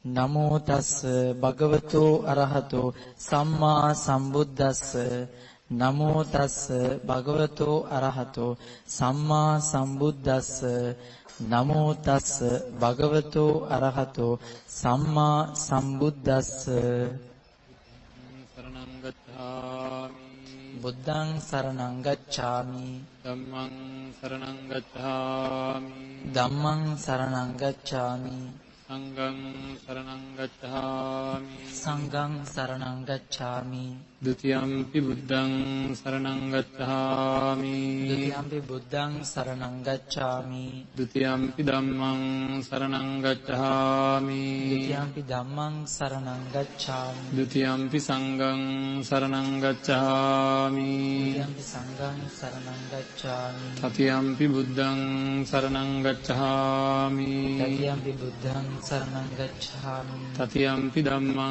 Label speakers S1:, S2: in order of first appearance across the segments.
S1: නමෝ තස්ස භගවතු අරහතෝ සම්මා සම්බුද්දස්ස නමෝ තස්ස භගවතු අරහතෝ සම්මා සම්බුද්දස්ස නමෝ තස්ස භගවතු අරහතෝ සම්මා සම්බුද්දස්ස
S2: සරණං ගච්ඡාමි
S1: බුද්ධං සරණං ගච්ඡාමි
S2: ධම්මං සරණං ගච්ඡාමි
S1: ධම්මං සරණං ගච්ඡාමි
S2: සංඝං සරණං ගච්ඡාමි
S1: සංඝං සරණං ගච්ඡාමි
S2: ဒုတိယံ පි බුද්ධං සරණං ගච්ඡාමි
S1: ဒုတိယံ පි බුද්ධං සරණං ගච්ඡාමි
S2: ဒုတိယံ පි ධම්මං සරණං ගච්ඡාමි
S1: ဒုတိယံ පි ධම්මං සරණං ගච්ඡාමි
S2: ဒုတိယံ පි සංඝං සරණං ගච්ඡාමි
S1: ဒုတိယံ පි සංඝං සරණං ගච්ඡාමි
S2: တတိယံ පි බුද්ධං සරණං ගච්ඡාමි
S1: တတိယံ පි බුද්ධං සරණං ගච්ඡාමි
S2: တတိယံ පි ධම්මං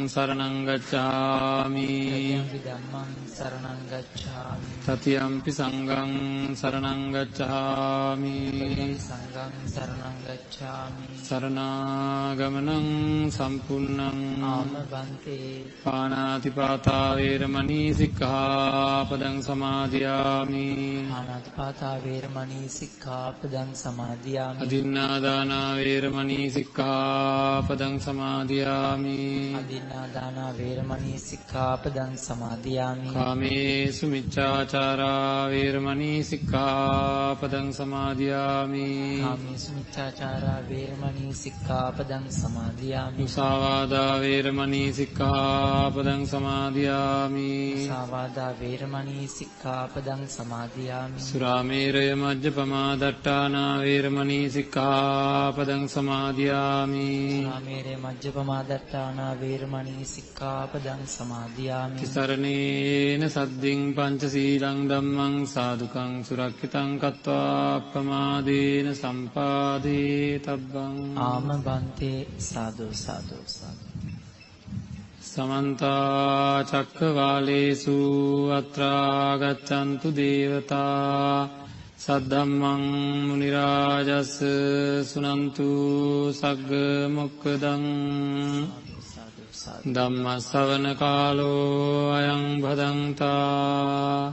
S2: සරණං ගච්ඡාමි
S1: තතියම්පි ධම්මං සරණං ගච්ඡාමි
S2: တတိယံ පි සංඝං සරණං ගච්ඡාමි
S1: තතියම්පි සංඝං සරණං ගච්ඡාමි
S2: සරණාගමනං සම්පූර්ණං
S1: ආමබන්තේ
S2: පාණාතිපාතා වේරමණී සික්ඛාපදං සමාදියාමි
S1: ආනාතිපාතා වේරමණී සික්ඛාපදං සමාදියාමි
S2: අදින්නාදාන වේරමණී සික්ඛාපදං සමාදියාමි
S1: අදින්නාදාන වේරමණී සික්ඛාපදං සමාදියාමි
S2: කාමේසු මිච්ඡාචාරා වේරමණී සික්ඛාපදං සමාදියාමි
S1: කාමේසු මිච්ඡාචාරා වේරමණී සික්ඛාපදං සමාදියාමි
S2: මුසාවාදා වේරමණී සික්ඛාපදං සමාදියාමි
S1: සාවාදා වේරමණී සික්ඛාපදං සමාදියාමි
S2: සුරාමේරය මජ්ජපමා දට්ඨානා වේරමණී සික්ඛාපදං සමාදියාමි
S1: සුරාමේරය මජ්ජපමා දට්ඨානා වේරමණී සික්ඛාපදං සමාදියාමි
S2: තිසරණේන සද්දින් පංචශීලං ධම්මං සාදුකං සුරක්ෂිතං කତ୍වා අප්පමාදේන සම්පාදේ තබ්බං
S1: ආමබන්තේ සාදු සාදු සාදු
S2: සමන්ත චක්කවාලේසු අත්‍රා ගච්ඡන්තු දේවතා සද්ධම්මං මුනි රාජස් සුනන්තු සග්ග මොක්ඛදං ධම්ම ශ්‍රවණ කාලෝ අයං භදංතා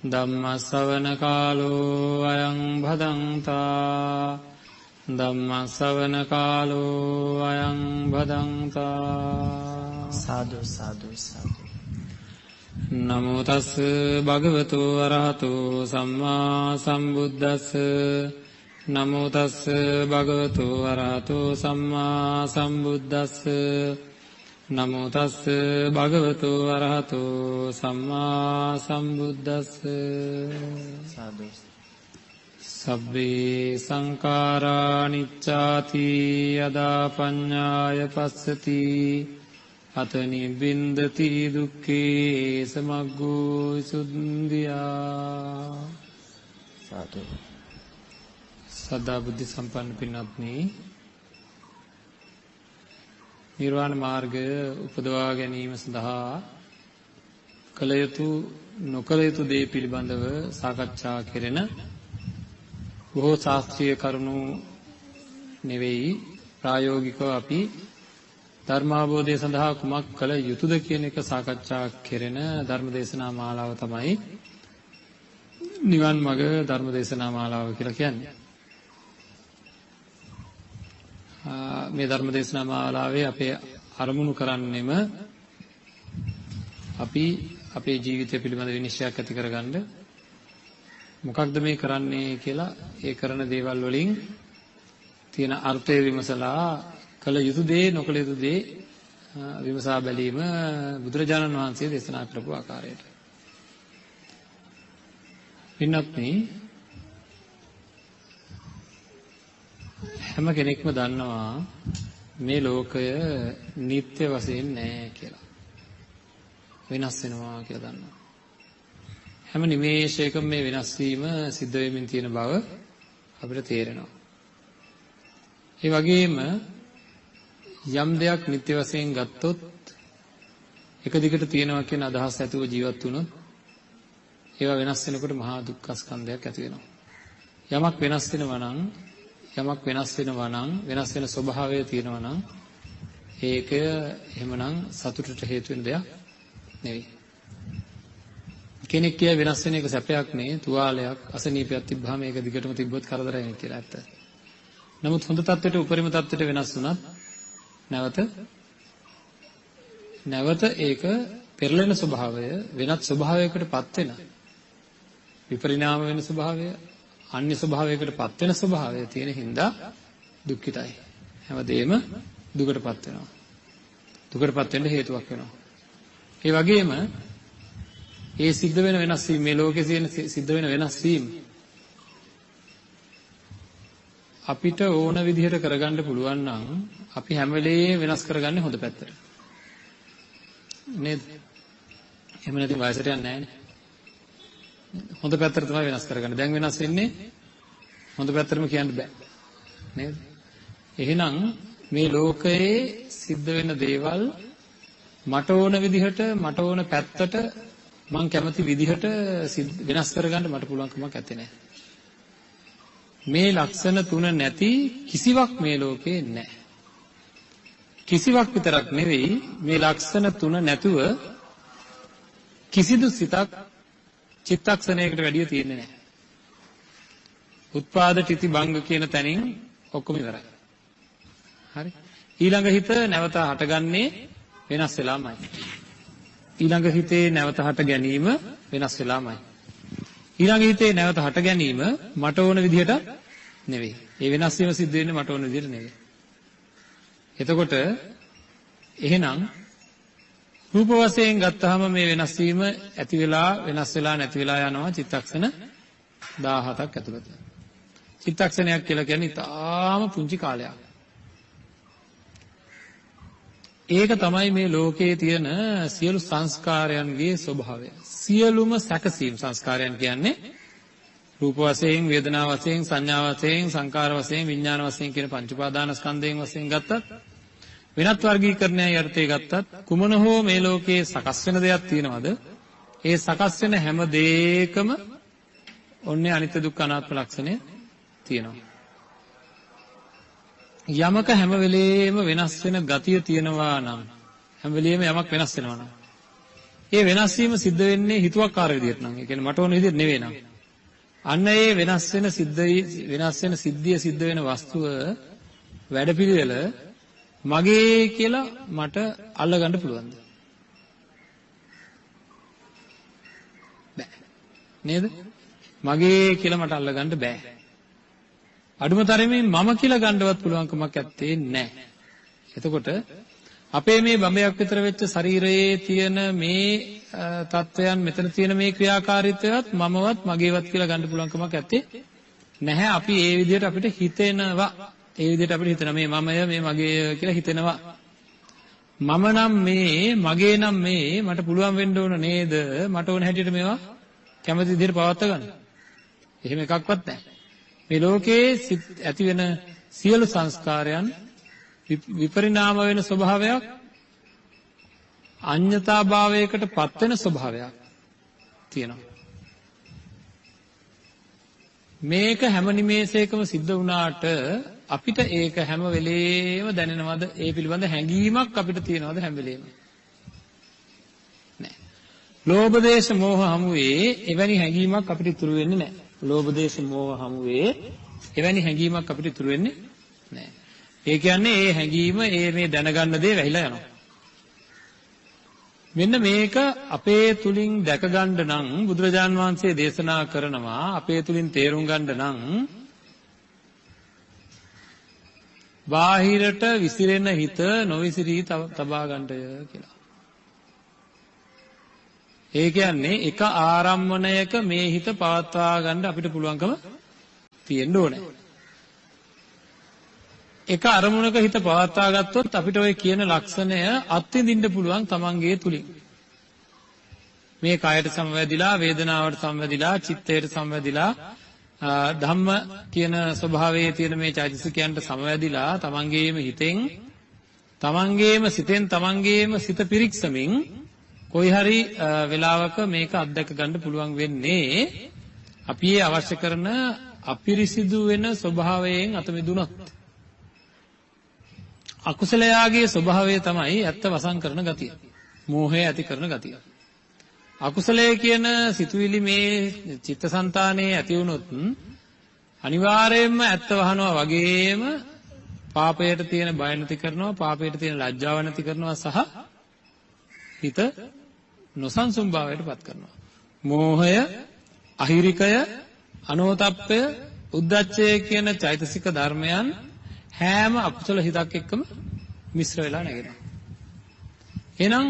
S2: ධම්ම ශ්‍රවණ කාලෝ අයං භදංතා ධම්ම ශ්‍රවණ කාලෝ අයං භදංතා
S1: සාදු සාදු සාදු
S2: නමෝ තස් භගවතු අරහතෝ සම්මා සම්බුද්දස්ස නමෝ තස් භගවතු අරහතෝ සම්මා සම්බුද්දස්ස නමෝ තස් භගවතු අරහතෝ සම්මා සම්බුද්දස්ස
S1: සාදු
S2: සබ්බේ සංඛාරා නිච්ඡාති යදා පඤ්ඤාය පස්සති අත නිබ්බින්දති දුක්ඛේ සමග්ගෝ සුද්ධියා
S1: සාදු
S2: සදා බුද්ධ සම්පන්න පින්වත්නි නිර්වාණ මාර්ගය උපදවා ගැනීම සඳහා කළ යුතු නොකළ යුතු දේ පිළිබඳව සාකච්ඡා කෙරෙන බොහෝ ශාස්ත්‍රීය කරුණු නෙවෙයි ප්‍රායෝගිකව අපි ධර්මාවබෝධය සඳහා කුමක් කළ යුතුද කියන එක සාකච්ඡා කෙරෙන ධර්මදේශනා මාලාව තමයි නිවන් මඟ ධර්මදේශනා මාලාව කියලා කියන්නේ. මේ ධර්මදේශනා මාලාවේ අපේ අරමුණු කරන්නෙම අපි අපේ ජීවිතය පිළිබඳ විනිශ්චයක් ඇති කරගන්න මොකක්ද මේ කරන්නේ කියලා ඒ කරන දේවල් වලින් තියෙන අර්ථය විමසලා කළ යුතු දේ නොකළ යුතු දේ විමසා බැලීම බුදුරජාණන් වහන්සේ දේශනා කරපු ආකාරයට. පින්වත්නි හැම කෙනෙක්ම දන්නවා මේ ලෝකය නිත්‍ය වශයෙන් නැහැ කියලා. වෙනස් වෙනවා කියලා දන්නවා. හැම නිමේෂයකම මේ වෙනස් වීම සිද්ධ වෙමින් තියෙන බව අපිට තේරෙනවා. ඒ වගේම යම් දෙයක් නිත්‍ය වශයෙන් ගත්තොත් එක දිගට තියෙනවා කියන අදහස් ඇතුව ජීවත් වුණොත් ඒවා වෙනස් වෙනකොට මහා දුක්ඛ ස්කන්ධයක් ඇති වෙනවා. යමක් වෙනස් වෙනවා නම් වෙනස් වෙන ස්වභාවය තියෙනවා නම් ඒක එහෙමනම් සතුටට හේතු වෙන දෙයක් නෙවෙයි. කෙනෙක් කිය වෙනස් වෙන එක සැපයක් නේ, තුවාලයක් අසනීපයක් තිබ්බහම ඒක දිගටම තිබ්බොත් කරදරයි නේ කියලා ඇත්ත. නමුත් හොඳ තත්ත්වයට උපරිම තත්ත්වයට වෙනස් වුණත් නැවත ඒක පෙරලෙන ස්වභාවය, වෙනත් ස්වභාවයකටපත් වෙන විපරිණාම වෙන ස්වභාවය, අන්‍ය ස්වභාවයකටපත් වෙන ස්වභාවය තියෙන හින්දා දුක්ඛිතයි. හැමදේම දුකටපත් වෙනවා. දුකටපත් වෙන්න හේතුවක් වෙනවා. ඒ වගේම ඒ සිද්ධ වෙන වෙනස් වීම, මේ ලෝකයේ සිද්ධ වෙන වෙනස් වීම අපිට ඕන විදිහට කරගන්න පුළුවන් නම් අපි හැම වෙලේම වෙනස් කරගන්නේ හොඳ පැත්තට. නේද? එහෙම නැතිනම් වයසට යන්නේ නැහැ නේ. හොඳ පැත්තට තමයි වෙනස් කරගන්නේ. දැන් වෙනස් වෙන්නේ හොඳ පැත්තටම කියන්න බෑ. නේද? එහෙනම් මේ ලෝකයේ සිද්ධ වෙන දේවල් මට ඕන විදිහට, මට ඕන පැත්තට, මං කැමති විදිහට වෙනස් කරගන්න මට පුළුවන් කමක් නැත්තේ නෑ. මේ ලක්ෂණ තුන නැති කිසිවක් මේ ලෝකේ නැහැ. කිසිවක් විතරක් නෙවෙයි, මේ ලක්ෂණ තුන නැතුව කිසිදු සිතක් චිත්තක්ෂණයකට වැඩිය තියෙන්නේ නැහැ. උත්පාද තිති භංග කියන තැනින් ඔක්කොම ඉවරයි. හරි. ඊළඟ හිත නැවත හටගන්නේ වෙනස් වෙලාමයි. ඊළඟ හිතේ නැවත හට ගැනීම වෙනස් වෙලාමයි. ඊළඟ හිතේ නැවත හට ගැනීම මට ඕන විදිහට නෙවෙයි. ඒ වෙනස් වීම සිද්ධ වෙන්නේ මට ඕන විදිහට නෙවෙයි. එතකොට එහෙනම් රූප වශයෙන් ගත්තාම මේ වෙනස් වීම ඇති වෙලා වෙනස් වෙලා නැති වෙලා යනවා චිත්තක්ෂණ 17ක් ඇතුළත. චිත්තක්ෂණයක් කියලා කියන්නේ තාම පුංචි කාලයක්. ඒක තමයි මේ ලෝකයේ තියෙන සියලු සංස්කාරයන්ගේ ස්වභාවය. සියලුම සැකසීම් සංස්කාරයන් කියන්නේ රූප වශයෙන්, වේදනා වශයෙන්, සංඥා වශයෙන්, සංකාර වශයෙන්, විඥාන වශයෙන් කියන පංච උපාදානස්කන්ධයෙන් වශයෙන් ගත්තත්, වෙනත් වර්ගීකරණයයි අර්ථය ගත්තත්, කුමන හෝ මේ ලෝකයේ සකස් වෙන දෙයක් තියෙනවද? ඒ සකස් වෙන හැම දෙයකම ඔන්නේ අනිත්‍ය දුක්ඛ අනාත්ම ලක්ෂණය තියෙනවා. යමක හැම වෙලේම වෙනස් වෙන ගතිය තියෙනවා නම්, හැම වෙලේම යමක් වෙනස් වෙනවා නම්, ඒ වෙනස් වීම සිද්ධ වෙන්නේ හිතුවක්කාර විදිහට නම්, ඒ කියන්නේ මට ඕන විදිහට නෙවෙයි නම්, අන්න ඒ වෙනස් වෙන සිද්ධිය සිද්ධ වෙන වස්තුව වැඩපිළිවෙල මගේ කියලා මට අල්ලගන්න පුළුවන්ද? බෑ. නේද? මගේ කියලා මට අල්ලගන්න බෑ. අඩුම තරමේ මම කියලා ගන්නවත් පුළුවන්කමක් ඇත්තේ නැහැ. එතකොට අපේ මේ බඹයක් විතර වෙච්ච ශරීරයේ තියෙන මේ තත්වයන්, මෙතන තියෙන මේ ක්‍රියාකාරීත්වයත් මමවත් මගේවත් කියලා ගන්න පුළුවන්කමක් ඇත්තේ නැහැ. අපි ඒ විදිහට අපිට හිතෙනවා. ඒ විදිහට අපිට හිතෙනවා මේ මමය, මේ මගේ කියලා හිතෙනවා. මම නම් මේ, මගේ නම් මේ, මට පුළුවන් වෙන්න ඕන නේද? මට ඕන හැටියට මේවා කැමති විදිහට පවත්වා ගන්න. එහෙම එකක්වත් නැහැ. මේ ලෝකයේ ඇති වෙන සියලු සංස්කාරයන් විපරිණාම වෙන ස්වභාවයක්, අඤ්ඤතා භාවයකට පත් වෙන ස්වභාවයක් තියෙනවා. මේක හැම නිමේෂයකම සිද්ධ වුණාට අපිට ඒක හැම වෙලේම දැනෙනවද? ඒ පිළිබඳ හැඟීමක් අපිට තියෙනවද හැම වෙලේම? නැහැ. ලෝභ දේශ මොහ හමුවේ එවැනි හැඟීමක් අපිට ඉතුරු වෙන්නේ නැහැ. ලෝභ දේශ මොහ හමුවේ එවැනි හැඟීමක් අපිට ඉතුරු වෙන්නේ නැහැ. ඒ කියන්නේ ඒ හැඟීම මේ දැනගන්න දේ වැහිලා යනවා. මෙන්න මේක අපේ තුලින් දැක ගන්න නම් බුදුරජාන් වහන්සේ දේශනා කරනවා, අපේ තුලින් තේරුම් ගන්න නම් බාහිරට විසිරෙන හිත නොවිසිරී තබා ගන්නය කියලා. ඒ කියන්නේ එක ආරම්මණයක මේ හිත පවත්වා ගන්න අපිට පුළුවන්කම තියෙන්න ඕනේ. එක අරමුණක හිත පවත්වා ගත්තොත් අපිට ওই කියන ලක්ෂණය අත්විඳින්න පුළුවන් තමන්ගේ තුලින්. මේ කයට සමවැදිලා, වේදනාවට සමවැදිලා, චිත්තයට සමවැදිලා, ධම්ම කියන ස්වභාවයේ තියෙන මේ චෛතසිකයන්ට සමවැදිලා තමන්ගේම හිතෙන්, තමන්ගේම සිතෙන්, තමන්ගේම සිත පිරික්සමින් කොයි හරි වෙලාවක මේක අත්දැක ගන්න පුළුවන් වෙන්නේ අපි ඒ අවශ්‍ය කරන අපිරිසිදු වෙන ස්වභාවයෙන් අත මිදුණොත්. අකුසලයාගේ ස්වභාවය තමයි ඇත්ත වසන් කරන ගතිය. මෝහය ඇති කරන ගතිය. අකුසලයේ කියන සිතුවිලි මේ චිත්තසංතානයේ ඇති වුණොත් අනිවාර්යයෙන්ම ඇත්ත වහනවා වගේම පාපයට තියෙන බය නැති කරනවා, පාපයට තියෙන ලැජ්ජාව නැති කරනවා සහ හිත නොසන්සුන් භාවයට පත් කරනවා. මෝහය, අහිරිකය, අනෝතප්පය, උද්ධච්චය කියන චෛතසික ධර්මයන් හැම අකුසල හිතක් එක්කම මිශ්‍ර වෙලා නැගෙනවා. එහෙනම්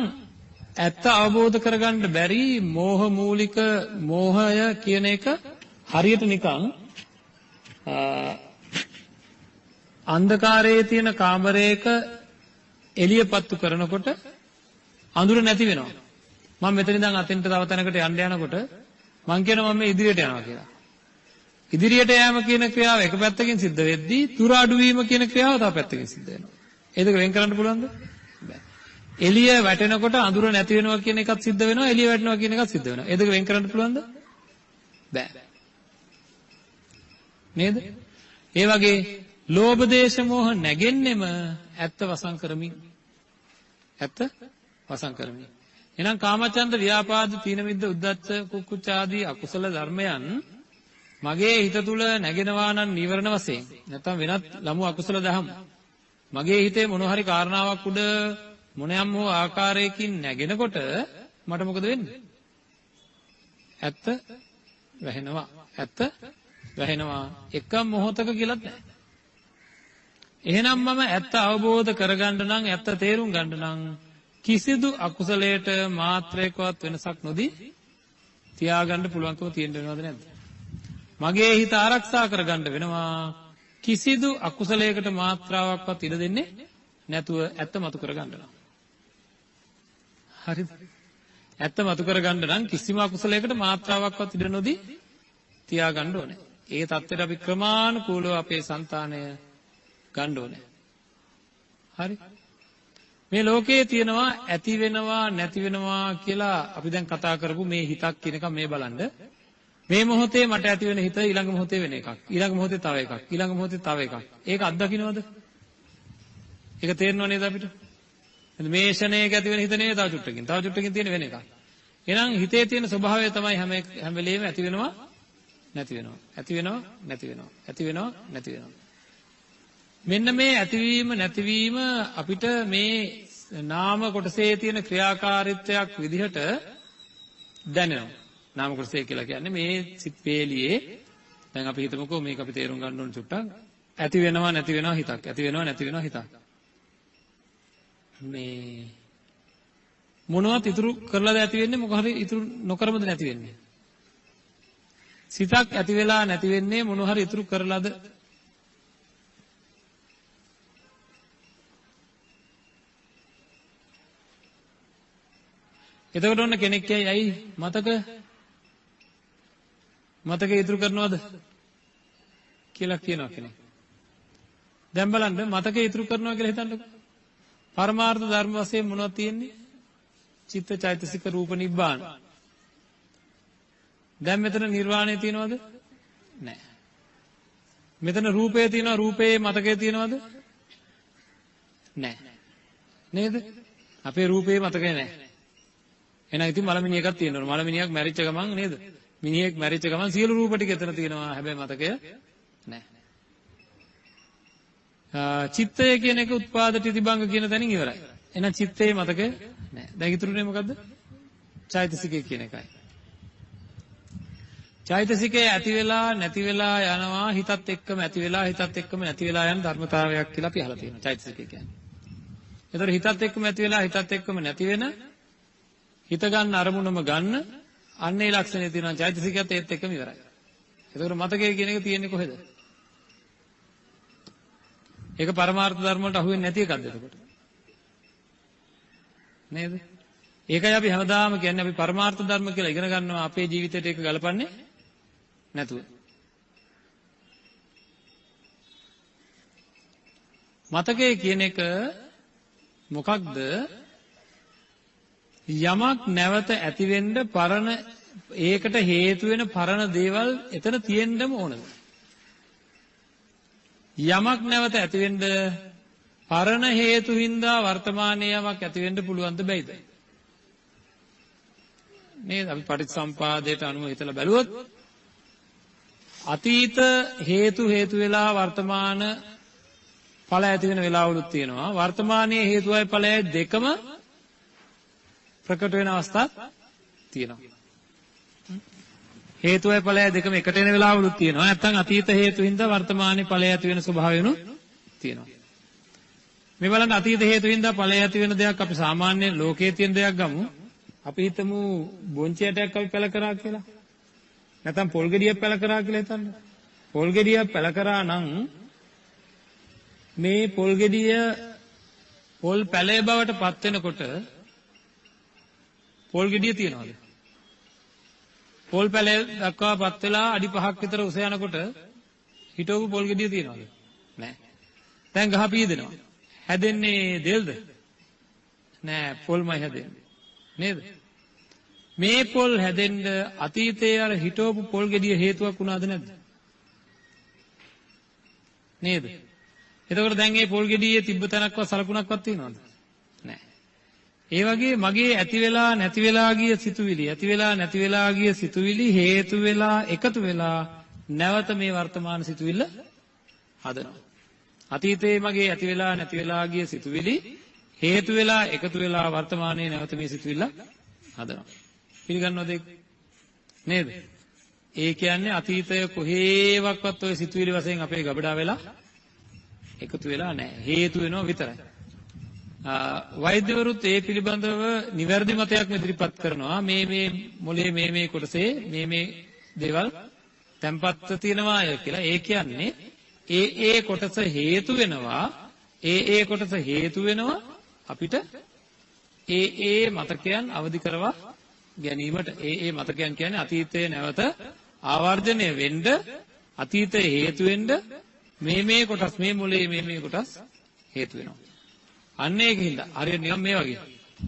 S2: ඇත්ත අවබෝධ කරගන්න බැරි මෝහ මූලික මෝහය කියන එක හරියට නිකන් අන්ධකාරයේ තියෙන කාමරයක එළිය පත්තු කරනකොට අඳුර නැති වෙනවා. මම මෙතන ඉඳන් අතෙන්ට තව තැනකට යන්න යනකොට මං කියනවා මම ඉදිරියට යනවා කියලා. ඉදිරියට යෑම කියන ක්‍රියාව එක පැත්තකින් සිද්ධ වෙද්දී දුර අඩු වීම කියන ක්‍රියාව තව පැත්තකින් සිද්ධ වෙනවා. ඒ දෙක වෙන් කරන්න පුළුවන්ද? බෑ. එළිය වැටෙනකොට අඳුර නැති වෙනවා කියන එකත් සිද්ධ වෙනවා, එළිය වැටෙනවා කියන එකත් සිද්ධ වෙනවා. ඒ දෙක වෙන් කරන්න පුළුවන්ද? බෑ. නේද? ඒ වගේ ලෝභ දේශ මොහ නැගෙන්නෙම ඇත්ත වසන් කරමින්. ඇත්ත වසන් කරමින්. එහෙනම් කාමචන්ද ව්‍යාපාද තීන මිද්ද උද්ධච්ච කුක්කුච්ච ආදී අකුසල ධර්මයන් මගේ හිත තුල නැගෙනවා නම් නීවරණ වශයෙන් නැත්නම් වෙනත් ලමු අකුසල දහම් මගේ හිතේ මොන හරි කාරණාවක් උඩ මොනියම් හෝ ආකාරයකින් නැගෙනකොට මට මොකද වෙන්නේ? ඇත්ත වැහෙනවා. ඇත්ත වැහෙනවා. එක මොහොතක කියලාත් නැහැ. එහෙනම් මම ඇත්ත අවබෝධ කරගන්න නම් ඇත්ත තේරුම් ගන්න නම් කිසිදු අකුසලයට මාත්‍රයකවත් වෙනසක් නොදී තියාගන්න පුළුවන්කම තියෙන්න වෙනවද නැද්ද? මගේ හිත ආරක්ෂා කරගන්න වෙනවා. කිසිදු අකුසලයකට මාත්‍රාවක්වත් ඉඩ දෙන්නේ නැතුව ඇත්ත මතු කරගන්න නම්. හරිද? ඇත්ත මතු කරගන්න නම් කිසිම අකුසලයකට මාත්‍රාවක්වත් ඉඩ නොදී තියාගන්න ඕනේ. ඒ தත්ත්වයට අපි ක්‍රමානුකූලව අපේ సంతානය ගන්න ඕනේ. හරි? මේ ලෝකයේ තියෙනවා ඇති වෙනවා නැති වෙනවා කියලා අපි දැන් කතා කරපු මේ හිතක් කියනකම් මේ බලන්න. මේ මොහොතේ මට ඇති වෙන හිත ඊළඟ මොහොතේ වෙන එකක්. ඊළඟ මොහොතේ තව එකක්. ඊළඟ මොහොතේ තව එකක්. ඒක අත්දකින්නවද? ඒක තේරෙනව නේද අපිට? මේ ෂණයක ඇති වෙන හිත නේ තව චුට්ටකින්. තව චුට්ටකින් තියෙන වෙන එකක්. එහෙනම් හිතේ තියෙන ස්වභාවය තමයි හැම වෙලෙම ඇති වෙනවා නැති වෙනවා. ඇති වෙනවා නැති වෙනවා. ඇති වෙනවා නැති වෙනවා. මෙන්න මේ ඇතිවීම නැතිවීම අපිට මේ නාම කොටසේ තියෙන ක්‍රියාකාරීත්වයක් විදිහට දැනෙනවා. නාම කොටසේ කියලා කියන්නේ මේ සිත් වේලියේ දැන් අපි හිතමුකෝ මේක අපි තේරුම් ගන්න ඕන චුට්ටක්. ඇති වෙනවා නැති වෙනවා හිතක්. ඇති වෙනවා නැති වෙනවා හිතක්. මේ මොනවත් ඉතුරු කරලාද ඇති වෙන්නේ මොකක් හරි ඉතුරු නොකරමද නැති වෙන්නේ? සිතක් ඇති වෙලා නැති වෙන්නේ මොන හරි ඉතුරු කරලාද? එතකොට ඔන්න කෙනෙක් කියයි ඇයි මතක ඉතුරු කරනවද කියලා කියනවා කෙනෙක්. දැන් බලන්න මතක ඉතුරු කරනවා කියලා හිතන්නකෝ. පරමාර්ථ ධර්ම වශයෙන් මොනවද තියෙන්නේ? චිත්ත චෛතසික රූප නිබ්බාන. දැන් මෙතන නිර්වාණය තියෙනවද? නැහැ. මෙතන රූපය තියෙනවා රූපයේ මතකය තියෙනවද? නැහැ. නේද? අපේ රූපයේ මතකය නැහැ. එහෙනම් ඉතින් මලමිනියකක් තියෙනවා. මලමිනියක් මැරිච්ච ගමන් නේද? මිනිහෙක් මැරිච්ච ගමන් සියලු රූප ටික එතන තියෙනවා. හැබැයි මතකය නැහැ. චිත්තය කියන එක උත්පාද ප්‍රතිභංග කියන තැනින් ඉවරයි. එහෙනම් චිත්තයේ මතකය නැහැ. දැන් ඉතුරුනේ මොකද්ද? චෛතසිකය කියන එකයි. චෛතසිකය ඇති වෙලා නැති වෙලා යනවා හිතත් එක්කම ඇති වෙලා හිතත් එක්කම නැති වෙලා යන ධර්මතාවයක් කියලා අපි අහලා තියෙනවා. චෛතසිකය කියන්නේ. ඒතර හිතත් එක්කම ඇති වෙලා හිතත් එක්කම නැති වෙන හිත ගන්න අරමුණම ගන්න අන්නේ ලක්ෂණය තියෙනවා. චෛතසිකයත් ඒත් එක්කම ඉවරයි. ඒතකොට මතකය කියන එක තියෙන්නේ කොහෙද? ඒක පරමාර්ථ ධර්ම වලට අහු වෙන්නේ නැති එකක්ද එතකොට? නේද? ඒකයි අපි හැමදාම කියන්නේ අපි පරමාර්ථ ධර්ම කියලා ඉගෙන ගන්නවා අපේ ජීවිතයට ඒක ගලපන්නේ නැතුව. මතකය කියන එක මොකක්ද? යමක් නැවත ඇති වෙන්න පරණ ඒකට හේතු වෙන පරණ දේවල් එතන තියෙන්නම ඕනද? යමක් නැවත ඇති වෙන්න පරණ හේතු හින්දා වර්තමානයේ යමක් ඇති වෙන්න පුළුවන්ද බැයිද? නේද? අපි පටිච්චසමුපාදයට අනුව හිතලා බැලුවොත් අතීත හේතු වෙලා වර්තමාන ඵල ඇති වෙන වෙලාවලුත් තියෙනවා. වර්තමානයේ හේතුවයි ඵලයයි දෙකම ප්‍රකට වෙන අවස්ථාවක් තියෙනවා. හේතුවයි ඵලයයි දෙකම එකට එන වෙලාවලුත් තියෙනවා. නැත්නම් අතීත හේතු හින්දා වර්තමානයේ ඵලය ඇති වෙන ස්වභාවයනුත් තියෙනවා. මේ බලන්න අතීත හේතු හින්දා ඵලය ඇති වෙන දෙයක් අපි සාමාන්‍ය ලෝකයේ තියෙන දෙයක් ගමු. අපි හිතමු බොන්චියටයක් අපි පැල කරා කියලා. නැත්නම් පොල් ගෙඩියක් පැල කරා කියලා හිතන්න. පොල් ගෙඩියක් පැල කරා නම් මේ පොල් ගෙඩිය පොල් පැලේ බවට පත් වෙනකොට පොල් ගෙඩිය තියනවාද? පොල් පැලේ දක්වා පත් වෙලා අඩි 5ක් විතර උස යනකොට හිටවපු පොල් ගෙඩිය තියනවාද? නැහැ. දැන් ගහ පීදෙනවා. හැදෙන්නේ දෙල්ද? නෑ, පොල්මයි හැදෙන්නේ. නේද? මේ පොල් හැදෙන්න අතීතයේ අර හිටවපු පොල් ගෙඩිය හේතුවක් වුණාද නැද්ද? නේද? එතකොට දැන් මේ පොල් ගෙඩියේ තිබ්බ තැනක්වත් සලකුණක්වත් තියෙනවද? නෑ. ඒ වගේ මගේ ඇති වෙලා නැති වෙලා ගිය සිතුවිලි හේතු වෙලා එකතු වෙලා නැවත මේ වර්තමාන සිතුවිල්ල හදනවා. අතීතයේ මගේ ඇති වෙලා නැති වෙලා ගිය සිතුවිලි හේතු වෙලා එකතු වෙලා වර්තමානයේ නැවත මේ සිතුවිල්ල හදනවා. පිළිගන්නවද ඒක? නේද? ඒ කියන්නේ අතීතය කොහේවත් ඔය සිතුවිලි වශයෙන් අපේ ගබඩා වෙලා එකතු වෙලා නැහැ. හේතු වෙනවා විතරයි. වෛද්‍යවරුත් ඒ පිළිබඳව නිවැරදි මතයක් ඉදිරිපත් කරනවා. මේ මොලේ මේ කොටසේ මේ දේවල් තැම්පත් තියෙනවා කියලා. ඒ කියන්නේ ඒ කොටස හේතු වෙනවා. ඒ කොටස හේතු වෙනවා අපිට ඒ මතකයන් අවදි කරවා ගැනීමට. ඒ මතකයන් කියන්නේ අතීතයේ නැවත ආවර්ජනය වෙන්න අතීතයේ හේතු වෙන්න මේ කොටස් මේ මොලේ මේ කොටස් හේතු වෙනවා. අන්න ඒකින්ද හරියට නිකන් මේ වගේ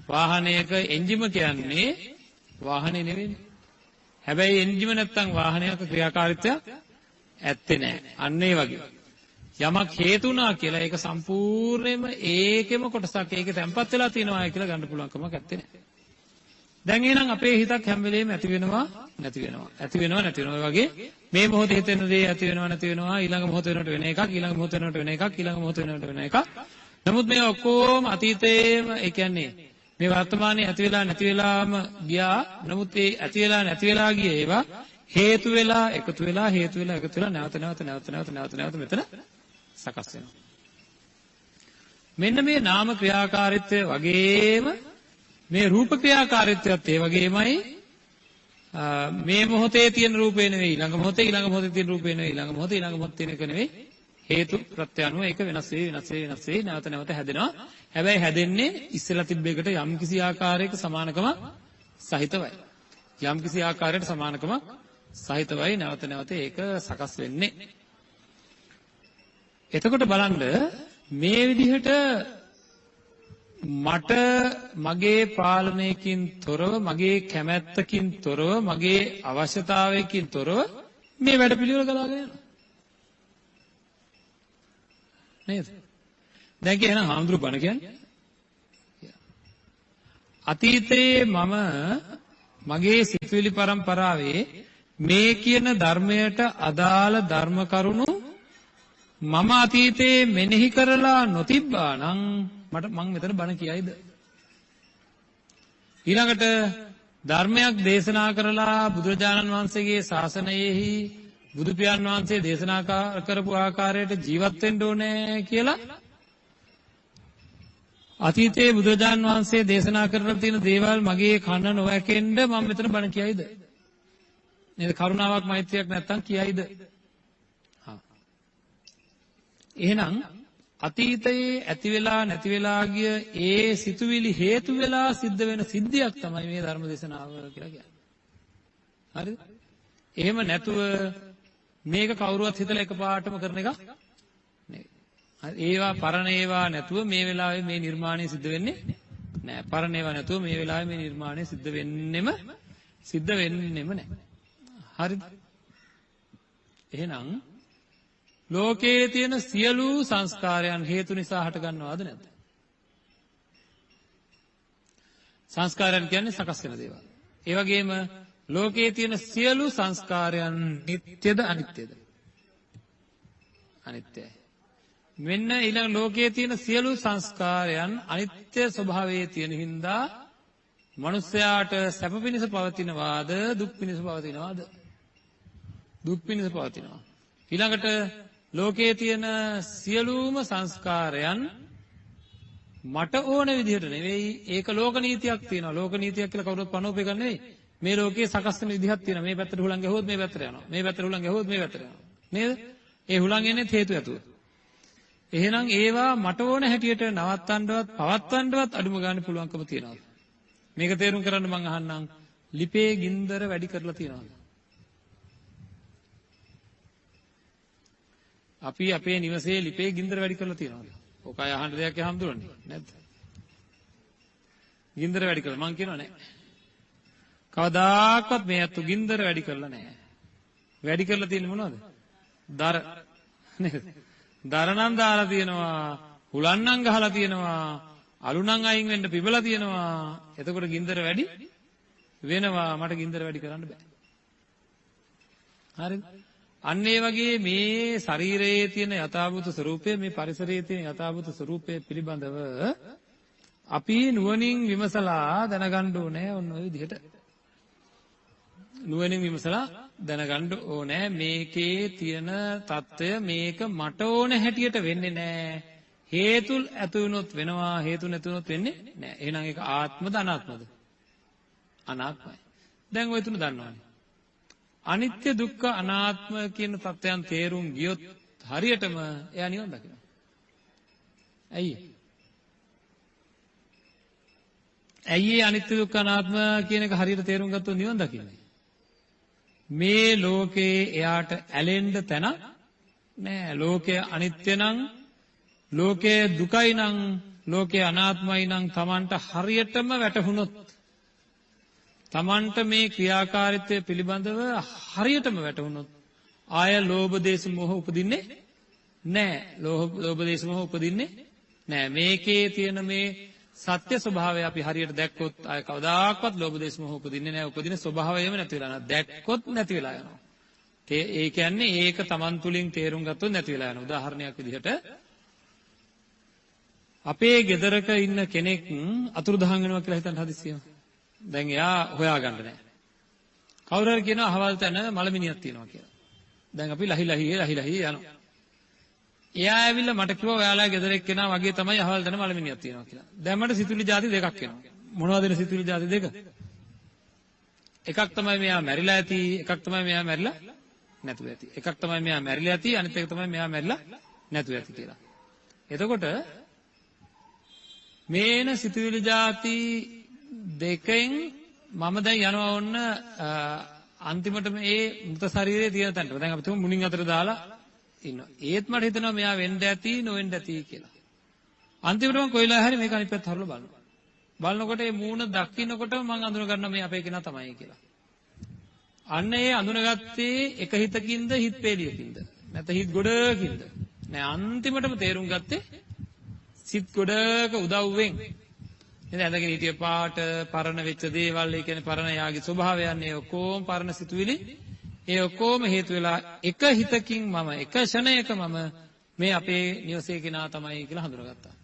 S2: වාහනයක එන්ජිම කියන්නේ වාහනේ නෙවෙයි. හැබැයි එන්ජිම නැත්තම් වාහනයක ක්‍රියාකාරීත්වයක් ඇත්තේ නැහැ. අන්න ඒ වගේ යමක් හේතුණා කියලා ඒක සම්පූර්ණයෙන්ම ඒකෙම කොටසක් ඒකේ තැම්පත් වෙලා තියෙනවා කියලා ගන්න පුළුවන් කමක් ඇත්තේ නැහැ. දැන් එහෙනම් අපේ හිතක් හැම වෙලෙම ඇති වෙනවා නැති වෙනවා ඇති වෙනවා නැති වෙනවා වගේ මේ මොහොතේ හිතෙන දේ ඇති වෙනවා නැති වෙනවා ඊළඟ මොහොත වෙනකොට වෙන එකක් ඊළඟ මොහොත වෙනකොට වෙන එකක් ඊළඟ මොහොත වෙනකොට වෙන එකක්. නමුත් මේ ඔක්කොම අතීතයේම ඒ කියන්නේ මේ වර්තමානයේ ඇති වෙලා නැති වෙලාම ගියා. නමුත් ඒ ඇති වෙලා නැති වෙලා ගිය ඒවා හේතු වෙලා එකතු වෙලා හේතු වෙලා එකතු වෙලා නැවත මෙතන සකස් වෙනවා. මෙන්න මේ නාම ක්‍රියාකාරීත්වය වගේම මේ රූප ක්‍රියාකාරීත්වයත් ඒ වගේමයි. මේ මොහොතේ තියෙන රූපේ නෙවෙයි ඊළඟ මොහොතේ තියෙන රූපේ නෙවෙයි ඊළඟ මොහොතේ තියෙන එක නෙවෙයි. හේතු ප්‍රත්‍ය අනුව ඒක වෙනස් වෙයි නැවත හැදෙනවා. හැබැයි හැදෙන්නේ ඉස්සෙල්ලා තිබ්බ එකට යම්කිසි ආකාරයක සමානකම සහිතවයි. යම්කිසි ආකාරයකට සමානකම සහිතවයි නැවත ඒක සකස් වෙන්නේ. එතකොට බලන්න මේ විදිහට මට මගේ පාලනයකින් තොරව මගේ කැමැත්තකින් තොරව මගේ අවශ්‍යතාවයකින් තොරව මේ වැඩපිළිවෙල ගලාගෙන යනවා. නේද? දැන් කියනවා හාමුදුරු බණ කියන්නේ අතීතයේ මම මගේ සිතුවිලි පරම්පරාවේ මේ කියන ධර්මයට අදාළ ධර්ම කරුණු මම අතීතයේ මෙනෙහි කරලා නොතිබ්බා නම් මං මෙතන බණ කියයිද? ඊළඟට ධර්මයක් දේශනා කරලා බුදුරජාණන් වහන්සේගේ ශාසනයෙහි බුදු පියාණන් වහන්සේ දේශනා කරපු ආකාරයට ජීවත් වෙන්න ඕනේ කියලා අතීතයේ බුදුරජාණන් වහන්සේ දේශනා කරලා තියෙන දේවල් මගේ කන නොවැකෙන්න මම මෙතන බණ කියයිද? නේද? කරුණාවක් මෛත්‍රියක් නැත්තම් කියයිද? එහෙනම් අතීතයේ ඇති වෙලා නැති වෙලා ගිය ඒ සිතුවිලි හේතු වෙලා සිද්ධ වෙන සිද්ධියක් තමයි මේ ධර්ම දේශනාව කියලා කියන්නේ. හරිද? එහෙම නැතුව මේක කවුරුවත් හිතලා එකපාරටම කරන එක නෙවෙයි. ඒවා පරණ ඒවා නැතුව මේ වෙලාවේ මේ නිර්මාණය සිද්ධ වෙන්නේ නෑ. පරණ ඒවා නැතුව මේ වෙලාවේ මේ නිර්මාණය සිද්ධ වෙන්නෙම නෑ. හරිද? එහෙනම් ලෝකයේ තියෙන සියලු සංස්කාරයන් හේතු නිසා හට ගන්නවද නැද්ද? සංස්කාරයන් කියන්නේ සකස් වෙන දේවල්. ඒ වගේම ලෝකයේ තියෙන සියලු සංස්කාරයන් නිට්ටයද අනිත්‍යද? අනිත්‍යයි. මෙන්න ඊළඟ ලෝකයේ තියෙන සියලු සංස්කාරයන් අනිත්‍ය ස්වභාවයේ තියෙන හින්දා මනුස්සයාට සැප පිණිස පවතිනවාද දුක් පිණිස පවතිනවාද? දුක් පිණිස පවතිනවා. ඊළඟට ලෝකයේ තියෙන සියලුම සංස්කාරයන් මට ඕන විදිහට නෙවෙයි ඒක ලෝක නීතියක් තියෙනවා. ලෝක නීතියක් කියලා කවුරුත් පනෝපේ ගන්න නෙවෙයි. මේ ලෝකයේ සකස් වෙන විදිහක් තියෙනවා. මේ පැත්තට හුලං ගැහුවොත් මේ පැත්තට යනවා. මේ පැත්තට හුලං ගැහුවොත් මේ පැත්තට යනවා. නේද? ඒ හුලං එන්නේ හේතු ඇතුව. එහෙනම් ඒවා මට ඕන හැටියට නවත්තන්නවත් පවත්වන්නවත් අඩුම ගන්න පුළුවන්කම තියෙනවා. මේක තේරුම් කරන්න මම අහන්නම්. ලිපේ ගින්දර වැඩි කරලා තියෙනවද? අපි අපේ නිවසේ ලිපේ ගින්දර වැඩි කරලා තියෙනවද? ඔක අය අහන්න දෙයක් යහම්දුරන්නේ නැද්ද? ගින්දර වැඩි කරලා මං කියනවා නෑ. කවදාකවත් මේ අතු ගින්දර වැඩි කරලා නෑ. වැඩි කරලා තියෙන්නේ මොනවද? දර නේද? දර නම් දාලා තියෙනවා, හුලන් නම් ගහලා තියෙනවා, අලු නම් අයින් වෙන්න පිබලා තියෙනවා. එතකොට ගින්දර වැඩි වෙනවා. මට ගින්දර වැඩි කරන්න බෑ. හරිද? අන්න ඒ වගේ මේ ශරීරයේ තියෙන යථාභූත ස්වરૂපය, මේ පරිසරයේ තියෙන යථාභූත ස්වરૂපය පිළිබඳව අපි නුවණින් විමසලා දැනගන්න ඕනේ. ඔන්න ඔය විදිහට නුවණින් විමසලා දැනගන්න ඕනේ මේකේ තියෙන తত্ত্বය මේක මට ඕන හැටියට වෙන්නේ නැහැ. හේතු ඇති වුණොත් වෙනවා, හේතු නැති වුණොත් වෙන්නේ නැහැ. එහෙනම් ඒක ආත්මද අනාත්මද? අනාත්මයි. දැන් ඔය තුන දන්නවනේ. අනිත්‍ය දුක්ඛ අනාත්ම කියන தත්ත්වයන් තේරුම් ගියොත් හරියටම එයා නිවන් දකිනවා. ඇයි? ඇයි අනිත්‍ය දුක්ඛ අනාත්ම කියන එක හරියට තේරුම් ගත්තොත් නිවන් දකින්නේ? මේ ලෝකේ එයාට ඇලෙන්න තැන නෑ. ලෝකය අනිත්‍ය නම්, ලෝකය දුකයි නම්, ලෝකය අනාත්මයි නම් Tamanට හරියටම වැටහුනොත්, Tamanට මේ ක්‍රියාකාරීත්වය පිළිබඳව හරියටම වැටහුනොත් ආය ලෝභ දේශ මොහ උපදින්නේ නෑ. ලෝභ දේශ මොහ උපදින්නේ නෑ. මේකේ තියෙන මේ සත්‍ය ස්වභාවය අපි හරියට දැක්කොත් ආය කවදාකවත් ලෝභ දේශ මොහ උපදින්නේ නෑ. උපදින ස්වභාවයම නැති වෙලා යනවා. දැක්කොත් නැති වෙලා යනවා. ඒ කියන්නේ ඒක Taman තුලින් තේරුම් ගත්තොත් නැති වෙලා යනවා. උදාහරණයක් විදිහට අපේ ගෙදරක ඉන්න කෙනෙක් අතුරුදහන් වෙනවා කියලා හිතන්න හදිස්සියම. දැන් එයා හොයාගන්න නැහැ. කවුරු හරි කියනවා අහවල් තැන මලමිනියක් තියෙනවා කියලා. දැන් අපි ලහි යනවා. එයා ඇවිල්ලා මට කිව්වා ඔයාලා ගෙදර එක්කෙනා වගේ තමයි අහවල් තැන මලමිනියක් තියෙනවා කියලා. දැන් මට සිතුවිලි ಜಾති දෙකක් එනවා. මොනවද එන සිතුවිලි ಜಾති දෙක? එකක් තමයි මෙයා මැරිලා ඇති, එකක් තමයි මෙයා මැරිලා නැතුව ඇති. එකක් තමයි මෙයා මැරිලා ඇති, අනිත් එක තමයි මෙයා මැරිලා නැතුව ඇති කියලා. එතකොට මේන සිතුවිලි ಜಾති දෙකෙන් මම දැන් යනවා ඔන්න අන්තිමට මේ මృత ශරීරයේ තියෙන තැනට. දැන් අපි තුමු මුණින් අතර දාලා ඉන්නවා. ඒත් මට හිතෙනවා මෙයා වෙන්න ඇති නොවෙන්න ඇති කියලා. අන්තිමට මම කොයිලා හරි මේක අනිත් පැත්ත හරවලා බලනවා. බලනකොට මේ මූණ දකින්නකොට මම අඳුන ගන්නවා මේ අපේ කෙනා තමයි කියලා. අන්න ඒ අඳුනගත්තේ එක හිතකින්ද හිත පෙළියකින්ද? නැත්නම් හිත ගොඩකින්ද? නෑ අන්තිමටම තේරුම් ගත්තේ සිත් ගොඩක උදව්වෙන්. නේද? ඇඳගෙන හිටිය පාට, පරණ වෙච්ච දේවල්, ඒ කියන්නේ පරණ යාගේ ස්වභාවයන්, ඒ ඔක්කොම පරණ සිතුවිලි, ඒ ඔක්කොම හේතු වෙලා එක හිතකින් මම එක ෂණයක මම මේ අපේ නිවසේ කෙනා තමයි කියලා හඳුනාගත්තා.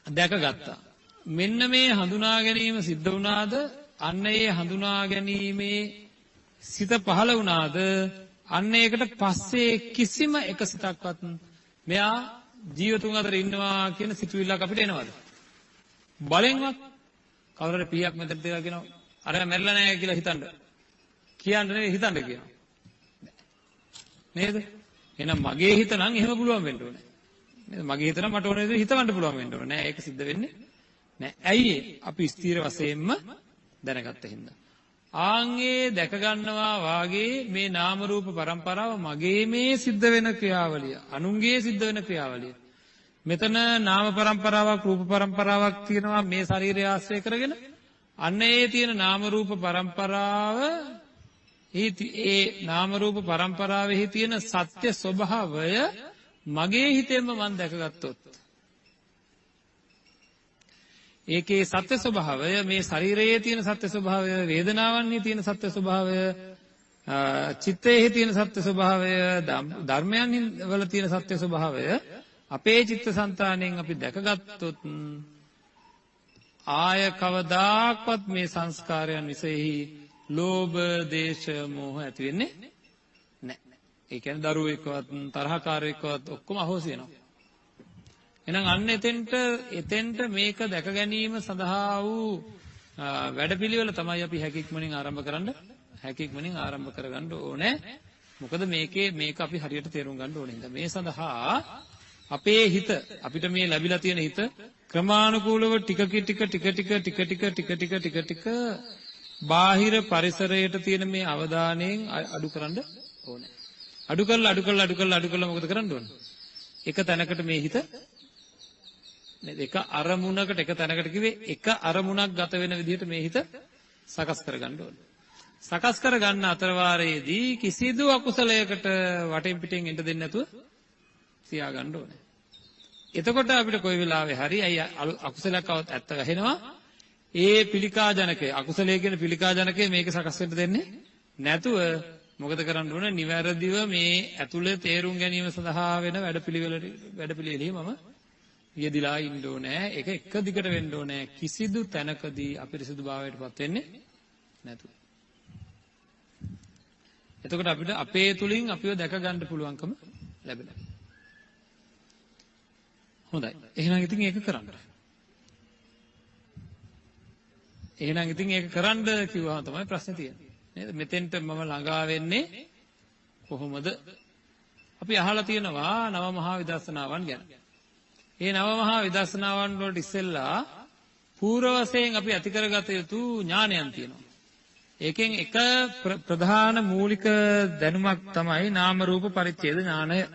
S2: දැකගත්තා. මෙන්න මේ හඳුනා ගැනීම සිද්ධ වුණාද? අන්න ඒ හඳුනා ගැනීමේ සිත පහළ වුණාද? අන්න ඒකට පස්සේ කිසිම එක සිතක්වත් මෙයා ජීවතුන් අතර ඉන්නවා කියන සිතුවිල්ලක් අපිට එනවද? බලෙන්වත් කවුරු හරි පීයක් මෙතන තියලා කියනවා අර මැරිලා නැහැ කියලා හිතන්න. කියන්න නෙවෙයි හිතන්න කියනවා. නේද? එහෙනම් මගේ හිත නම් එහෙම පුළුවන් වෙන්න ඕනේ. නේද? මගේ හිත නම් මට ඕන විදිහට හිතවන්න පුළුවන් වෙන්න ඕනේ. නෑ ඒක සිද්ධ වෙන්නේ නෑ. ඇයි අපි ස්ථීර වශයෙන්ම දැනගත්ත හින්දා. ආන්ගේ දැක ගන්නවා වාගේ මේ නාම රූප પરම්පරාව මගේ මේ සිද්ධ වෙන ක්‍රියාවලිය, අනුන්ගේ සිද්ධ වෙන ක්‍රියාවලිය. මෙතන නාම પરම්පරාවක්, රූප પરම්පරාවක් තියෙනවා මේ ශරීරය ආශ්‍රය කරගෙන. අන්න ඒ තියෙන නාම රූප પરම්පරාව ඒ නාම රූප පරම්පරාවෙහි තියෙන සත්‍ය ස්වභාවය මගේ හිතෙන්ම මම දැකගත්තොත් ඒකේ සත්‍ය ස්වභාවය මේ ශරීරයේ තියෙන සත්‍ය ස්වභාවය වේදනාවන්හි තියෙන සත්‍ය ස්වභාවය චිත්තයේ තියෙන සත්‍ය ස්වභාවය ධර්මයන් වල තියෙන සත්‍ය ස්වභාවය අපේ චිත්තසංතාණයෙන් අපි දැකගත්තොත් ආය කවදාක්වත් මේ සංස්කාරයන් විසෙහි ලෝභ දේශ මෝහ ඇති වෙන්නේ නැහැ. ඒ කියන්නේ දරුවෙක්වත් තරහකාරයෙක්වත් ඔක්කොම අහෝසි වෙනවා. එහෙනම් අන්න එතෙන්ට මේක දැක ගැනීම සඳහා වූ වැඩපිළිවෙල තමයි අපි හැකියක්මනින් ආරම්භ කරගන්න ඕනේ. මොකද මේක අපි හරියට තේරුම් ගන්න ඕනේ. මේ සඳහා අපේ හිත අපිට මේ ලැබිලා තියෙන හිත ක්‍රමානුකූලව ටික බාහිර පරිසරයට තියෙන මේ අවධානයෙන් අඩු කරන්න ඕනේ. අඩු කරලා මොකද කරන්න ඕනේ? එක තැනකට මේ හිත එක අරමුණකට එක තැනකට කිව්වේ එක අරමුණක් ගත වෙන විදිහට මේ හිත සකස් කරගන්න ඕනේ. සකස් කරගන්න අතරවාරයේදී කිසිදු අකුසලයකට වටෙන් පිටින් එන්න දෙන්නේ නැතුව තියාගන්න ඕනේ. එතකොට අපිට කොයි වෙලාවෙ හරි අකුසලයක් ඇත්ත වැහෙනවා. ඒ පිළිකාජනකය අකුසලයේ කියන පිළිකාජනකය මේක සකස් වෙන්න දෙන්නේ නැතුව මොකද කරන්න ඕනේ? නිවැරදිව මේ ඇතුළේ තේරුම් ගැනීම සඳහා වෙන වැඩපිළිවෙලෙහි මම යෙදිලා ඉන්න ඕනේ. ඒක එක දිගට වෙන්න ඕනේ. කිසිදු තැනකදී අපිරිසිදුභාවයටපත් වෙන්නේ නැතුව. එතකොට අපිට අපේ තුලින් අපිව දැක ගන්න පුළුවන්කම ලැබෙනවා. හොඳයි. එහෙනම් ඉතින් ඒක කරන්න. කිව්වහම තමයි ප්‍රශ්නේ තියෙන්නේ. නේද? මෙතෙන්ට මම ළඟා වෙන්නේ කොහොමද? අපි අහලා තියෙනවා නව මහා විදර්ශනාවන් ගැන. මේ නව මහා විදර්ශනාවන් වලට ඉස්සෙල්ලා පූර්ව වශයෙන් අපි ඇති කරගත යුතු ඥානයන් තියෙනවා. ඒකෙන් එක ප්‍රධාන මූලික දැනුමක් තමයි නාම රූප පරිච්ඡේද ඥානය.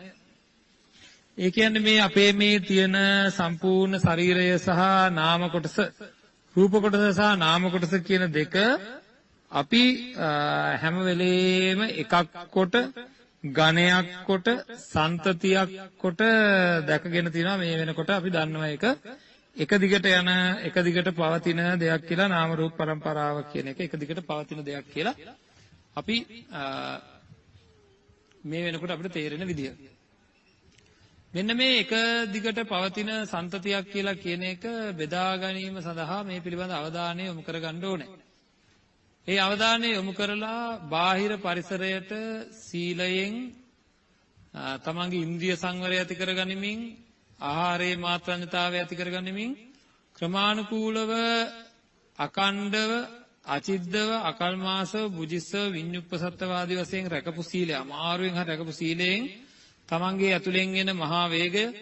S2: ඒ කියන්නේ මේ අපේ මේ තියෙන සම්පූර්ණ ශරීරය සහ නාම කොටස රූප කොටස සහ නාම කොටස කියන දෙක අපි හැම වෙලේම එකක් කොට ඝණයක් කොට සන්තතියක් කොට දැකගෙන තියෙනවා. මේ වෙනකොට අපි දන්නවා එක දිගට පවතින දෙයක් කියලා නාම රූප පරම්පරාව කියන එක දිගට පවතින දෙයක් කියලා අපි මේ වෙනකොට අපිට තේරෙන විදිය. මෙන්න මේ එක දිගට පවතින සන්තතියක් කියලා කියන එක බෙදා ගැනීම සඳහා මේ පිළිබඳ අවධානය යොමු කරගන්න ඕනේ. ඒ අවධානය යොමු කරලා බාහිර පරිසරයට සීලයෙන් තමන්ගේ ඉන්ද්‍රිය සංවරය ඇති කරගනිමින් ආහාරයේ මාත්‍රාඥතාවය ඇති කරගනිමින් ක්‍රමානුකූලව අකණ්ඩව අචිද්දව අකල්මාසව බුජිස්සව විඤ්ඤුප්පසත්තවාදී වශයෙන් රැකපු සීලය අමාරුවෙන් හරි රැකපු සීලයෙන් තමන්ගේ ඇතුලෙන් එන මහා වේගය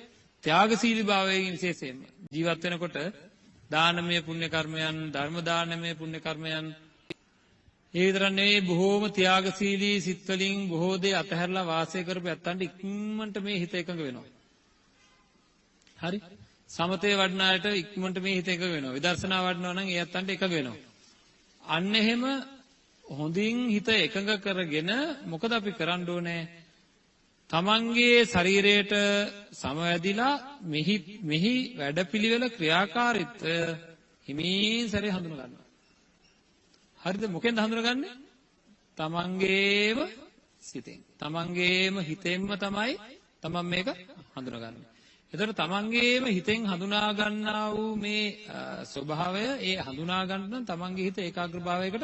S2: ත්‍යාගශීලී භාවයෙන් විශේෂයෙන්ම ජීවත් වෙනකොට දානමය පුණ්‍ය කර්මයන් ධර්ම දානමය පුණ්‍ය කර්මයන් ඒ විතරක් නෙවෙයි බොහෝම ත්‍යාගශීලී සිත් වලින් බොහෝ දේ අතහැරලා වාසය කරපු ඇත්තන්ට ඉක්මනට මේ හිත එකඟ වෙනවා. හරි? සමතේ වඩනායට ඉක්මනට මේ හිත එකඟ වෙනවා. විදර්ශනා වඩනවා නම් ඒ ඇත්තන්ට එකඟ වෙනවා. අන්න එහෙම හොඳින් හිත එකඟ කරගෙන මොකද අපි කරන්න ඕනේ? තමන්ගේ ශරීරයට සමවැදිලා මෙහි වැඩපිළිවෙල ක්‍රියාකාරීත්වය හිමින් සැරේ හඳුන ගන්නවා. හරිද? මොකෙන්ද හඳුනගන්නේ? තමන්ගේම සිතෙන්. තමන්ගේම හිතෙන්ම තමයි තමන් මේක හඳුනගන්නේ. එතකොට තමන්ගේම හිතෙන් හඳුනා ගන්නා වූ මේ ස්වභාවය ඒ හඳුනා ගන්න නම් තමන්ගේ හිත ඒකාග්‍රභාවයකට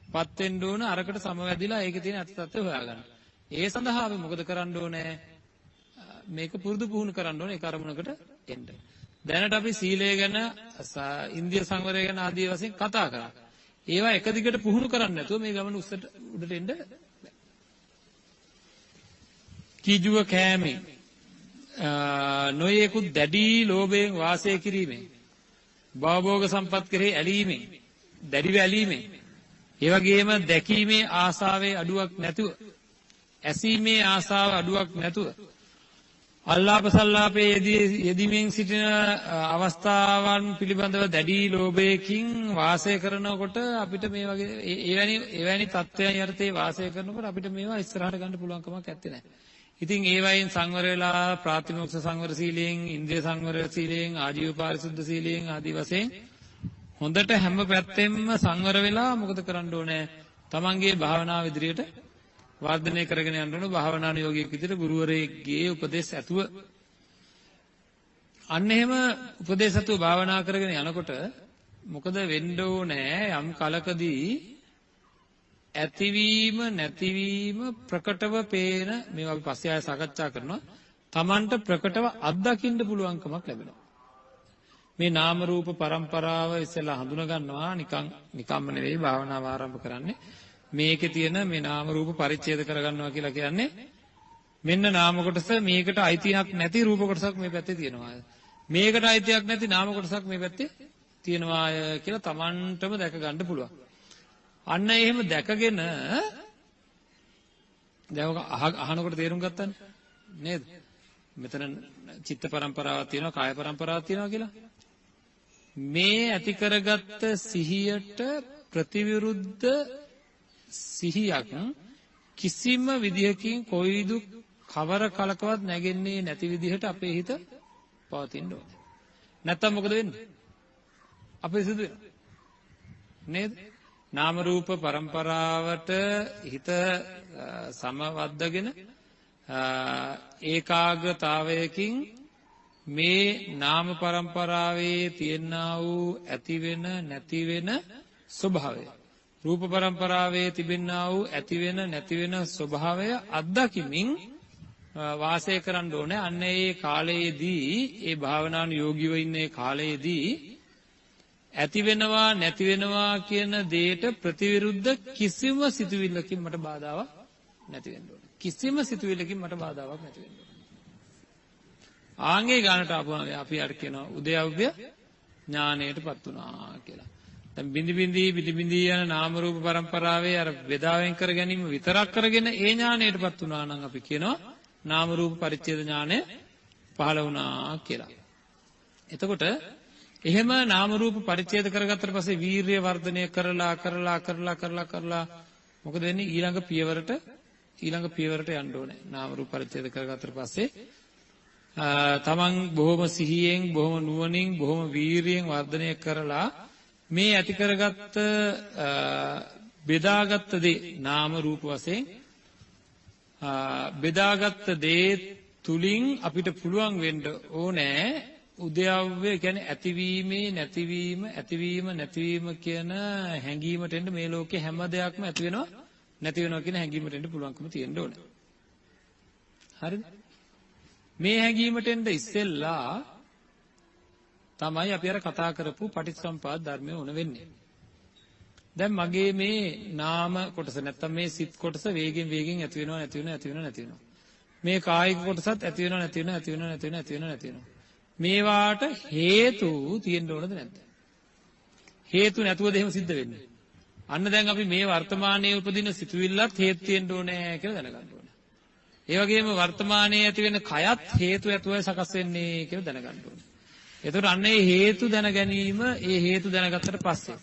S2: පත් වෙන්න ඕන. අරකට සමවැදිලා ඒකේ තියෙන ඇත්ත තත්ත්වය හොයාගන්න. ඒ සඳහා අපි මොකද කරන්න ඕනේ? මේක පුරුදු පුහුණු කරන්න ඕනේ. ඒක අරමුණකට එන්න. දැනට අපි සීලය ගැන ඉන්ද්‍රිය සංවරය ගැන ආදී වශයෙන් කතා කරා. ඒවා එක දිගට පුහුණු කරන්නේ නැතුව මේ ගමන උඩට එන්න බෑ. කිජුව කෑමෙන් නොයෙකුත් දැඩි ලෝභයෙන් වාසය කිරීමෙන් භවභෝග සම්පත් කෙරෙහි ඇලීමෙන් දැඩිව ඇලීමෙන් ඒ වගේම දැකීමේ ආසාවේ අඩුවක් නැතුව ඇසීමේ ආසාව අඩුවක් නැතුව අල්ලාප සල්ලාපේ යෙදීමෙන් සිටින අවස්ථාවන් පිළිබඳව දැඩි ලෝභයකින් වාසය කරනකොට අපිට මේ වගේ එවැනි තත්ත්වයන් යටතේ වාසය කරනකොට අපිට මේවා ඉස්සරහට ගන්න පුළුවන් කමක් නැත්තේ නෑ. ඉතින් ඒ වයින් සංවර වෙලා ප්‍රාතිමෝක්ෂ සංවර සීලයෙන්, ඉන්ද්‍රිය සංවර සීලයෙන්, ආජීව පාරිශුද්ධ සීලයෙන් ආදී වශයෙන් හොඳට හැම පැත්තෙම සංවර වෙලා මොකද කරන්න ඕනේ? තමන්ගේ භාවනාව ඉදිරියට වර්ධනය කරගෙන යන්න ඕන. භාවනානුයෝගියෙක් විදිහට ගුරුවරයෙක්ගේ උපදෙස් ඇතුව අන්න එහෙම උපදෙස් ඇතුව භාවනා කරගෙන යනකොට මොකද වෙන්න ඕනේ? යම් කලකදී ඇතිවීම නැතිවීම ප්‍රකටව පේන මේවා අපි පස්සේ ආය සාකච්ඡා කරනවා. Tamanට ප්‍රකටව අත්දකින්න පුළුවන්කමක් ලැබෙනවා. මේ නාම රූප પરම්පරාව ඉස්සෙල්ලා හඳුනා ගන්නවා. නිකම්ම නෙවෙයි භාවනාව ආරම්භ කරන්නේ. මේකේ තියෙන මේ නාම රූප පරිච්ඡේද කරගන්නවා කියලා කියන්නේ මෙන්න නාම කොටස මේකට අයිතියක් නැති රූප කොටසක් මේ පැත්තේ තියෙනවා. මේකට අයිතියක් නැති නාම කොටසක් මේ පැත්තේ තියෙනවා කියලා Tamanටම දැක ගන්න පුළුවන්. අන්න එහෙම දැකගෙන දැන් අහනකොට තේරුම් ගත්තනේ නේද? මෙතන චිත්ත පරම්පරාවක් තියෙනවා, කාය පරම්පරාවක් තියෙනවා කියලා. මේ ඇති කරගත්ත සිහියට ප්‍රතිවිරුද්ධ සිහියක් කිසිම විදිහකින් කොයිදු කවර කලකවත් නැගෙන්නේ නැති විදිහට අපේ හිත පවතින්න ඕනේ. නැත්තම් මොකද වෙන්නේ? අපේ සිදු වෙනවා. නේද? නාම රූප પરම්පරාවට හිත සමවද්දගෙන ඒකාග්‍රතාවයකින් මේ නාම પરම්පරාවේ තියෙනා වූ ඇති වෙන නැති වෙන ස්වභාවය, රූප પરම්පරාවේ තිබෙනා වූ ඇති වෙන නැති වෙන ස්වභාවය අත්දකිමින් වාසය කරන්න ඕනේ. අන්න ඒ කාලයේදී, ඒ භාවනානුයෝගීව ඉන්නේ කාලයේදී ඇති වෙනවා නැති වෙනවා කියන දෙයට ප්‍රතිවිරුද්ධ කිසිම සිතුවිල්ලකින් මට බාධාවක් නැති වෙන්න ඕනේ. කිසිම සිතුවිල්ලකින් මට බාධාවක් නැති වෙන්න ඕනේ. ආන්ගේ ගානට ආපුවම අපි අර කියනවා උද්‍යව්‍ය ඥාණයටපත් වුණා කියලා. දැන් බිඳි යන නාම රූප પરම්පරාවේ අර වේදාවෙන් කර ගැනීම විතරක් කරගෙන ඒ ඥාණයටපත් වුණා නම් අපි කියනවා නාම රූප පරිච්ඡේද ඥාණය පහළ වුණා කියලා. එතකොට එහෙම නාම රූප පරිච්ඡේද කරගත්තට පස්සේ වීරිය වර්ධනය කරලා මොකද වෙන්නේ? ඊළඟ පියවරට යන්න ඕනේ. නාම රූප පරිච්ඡේද කරගත්තට පස්සේ තමන් බොහොම සිහියෙන්, බොහොම නුවණින්, බොහොම වීරියෙන් වර්ධනය කරලා මේ ඇති කරගත්ත බෙදාගත්ත දේ නාම රූප වශයෙන් බෙදාගත්ත දේ තුලින් අපිට පුළුවන් වෙන්න ඕනේ උද්‍යව්‍ය කියන්නේ ඇතිවීමේ ඇතිවීම නැතිවීම කියන හැඟීමට එන්න මේ ලෝකේ හැම දෙයක්ම ඇති වෙනවා නැති වෙනවා කියන හැඟීමට එන්න පුළුවන්කම තියෙන්න ඕනේ. හරිද? මේ හැඟීමට එන්න ඉස්සෙල්ලා තමයි අපි අර කතා කරපු පටිච්චසමුප්පාද ධර්මය උන වෙන්නේ. දැන් මගේ මේ නාම කොටස නැත්තම් මේ සිත් කොටස වේගෙන් ඇති වෙනවා. මේ කායික කොටසත් ඇති වෙනවා. මේවාට හේතු තියෙන්න ඕනද නැද්ද? හේතු නැතුවද එහෙම සිද්ධ වෙන්නේ? අන්න දැන් අපි මේ වර්තමානයේ උපදින සිතුවිල්ලත් හේතු තියෙන්න ඕනේ කියලා දැනගන්න ඕනේ. ඒ වගේම වර්තමානයේ ඇති වෙන කයත් හේතු ඇතුවයි සකස් වෙන්නේ කියලා දැනගන්න ඕනේ. එතකොට අන්න ඒ හේතු දැන ගැනීම, ඒ හේතු දැනගත්තට පස්සේ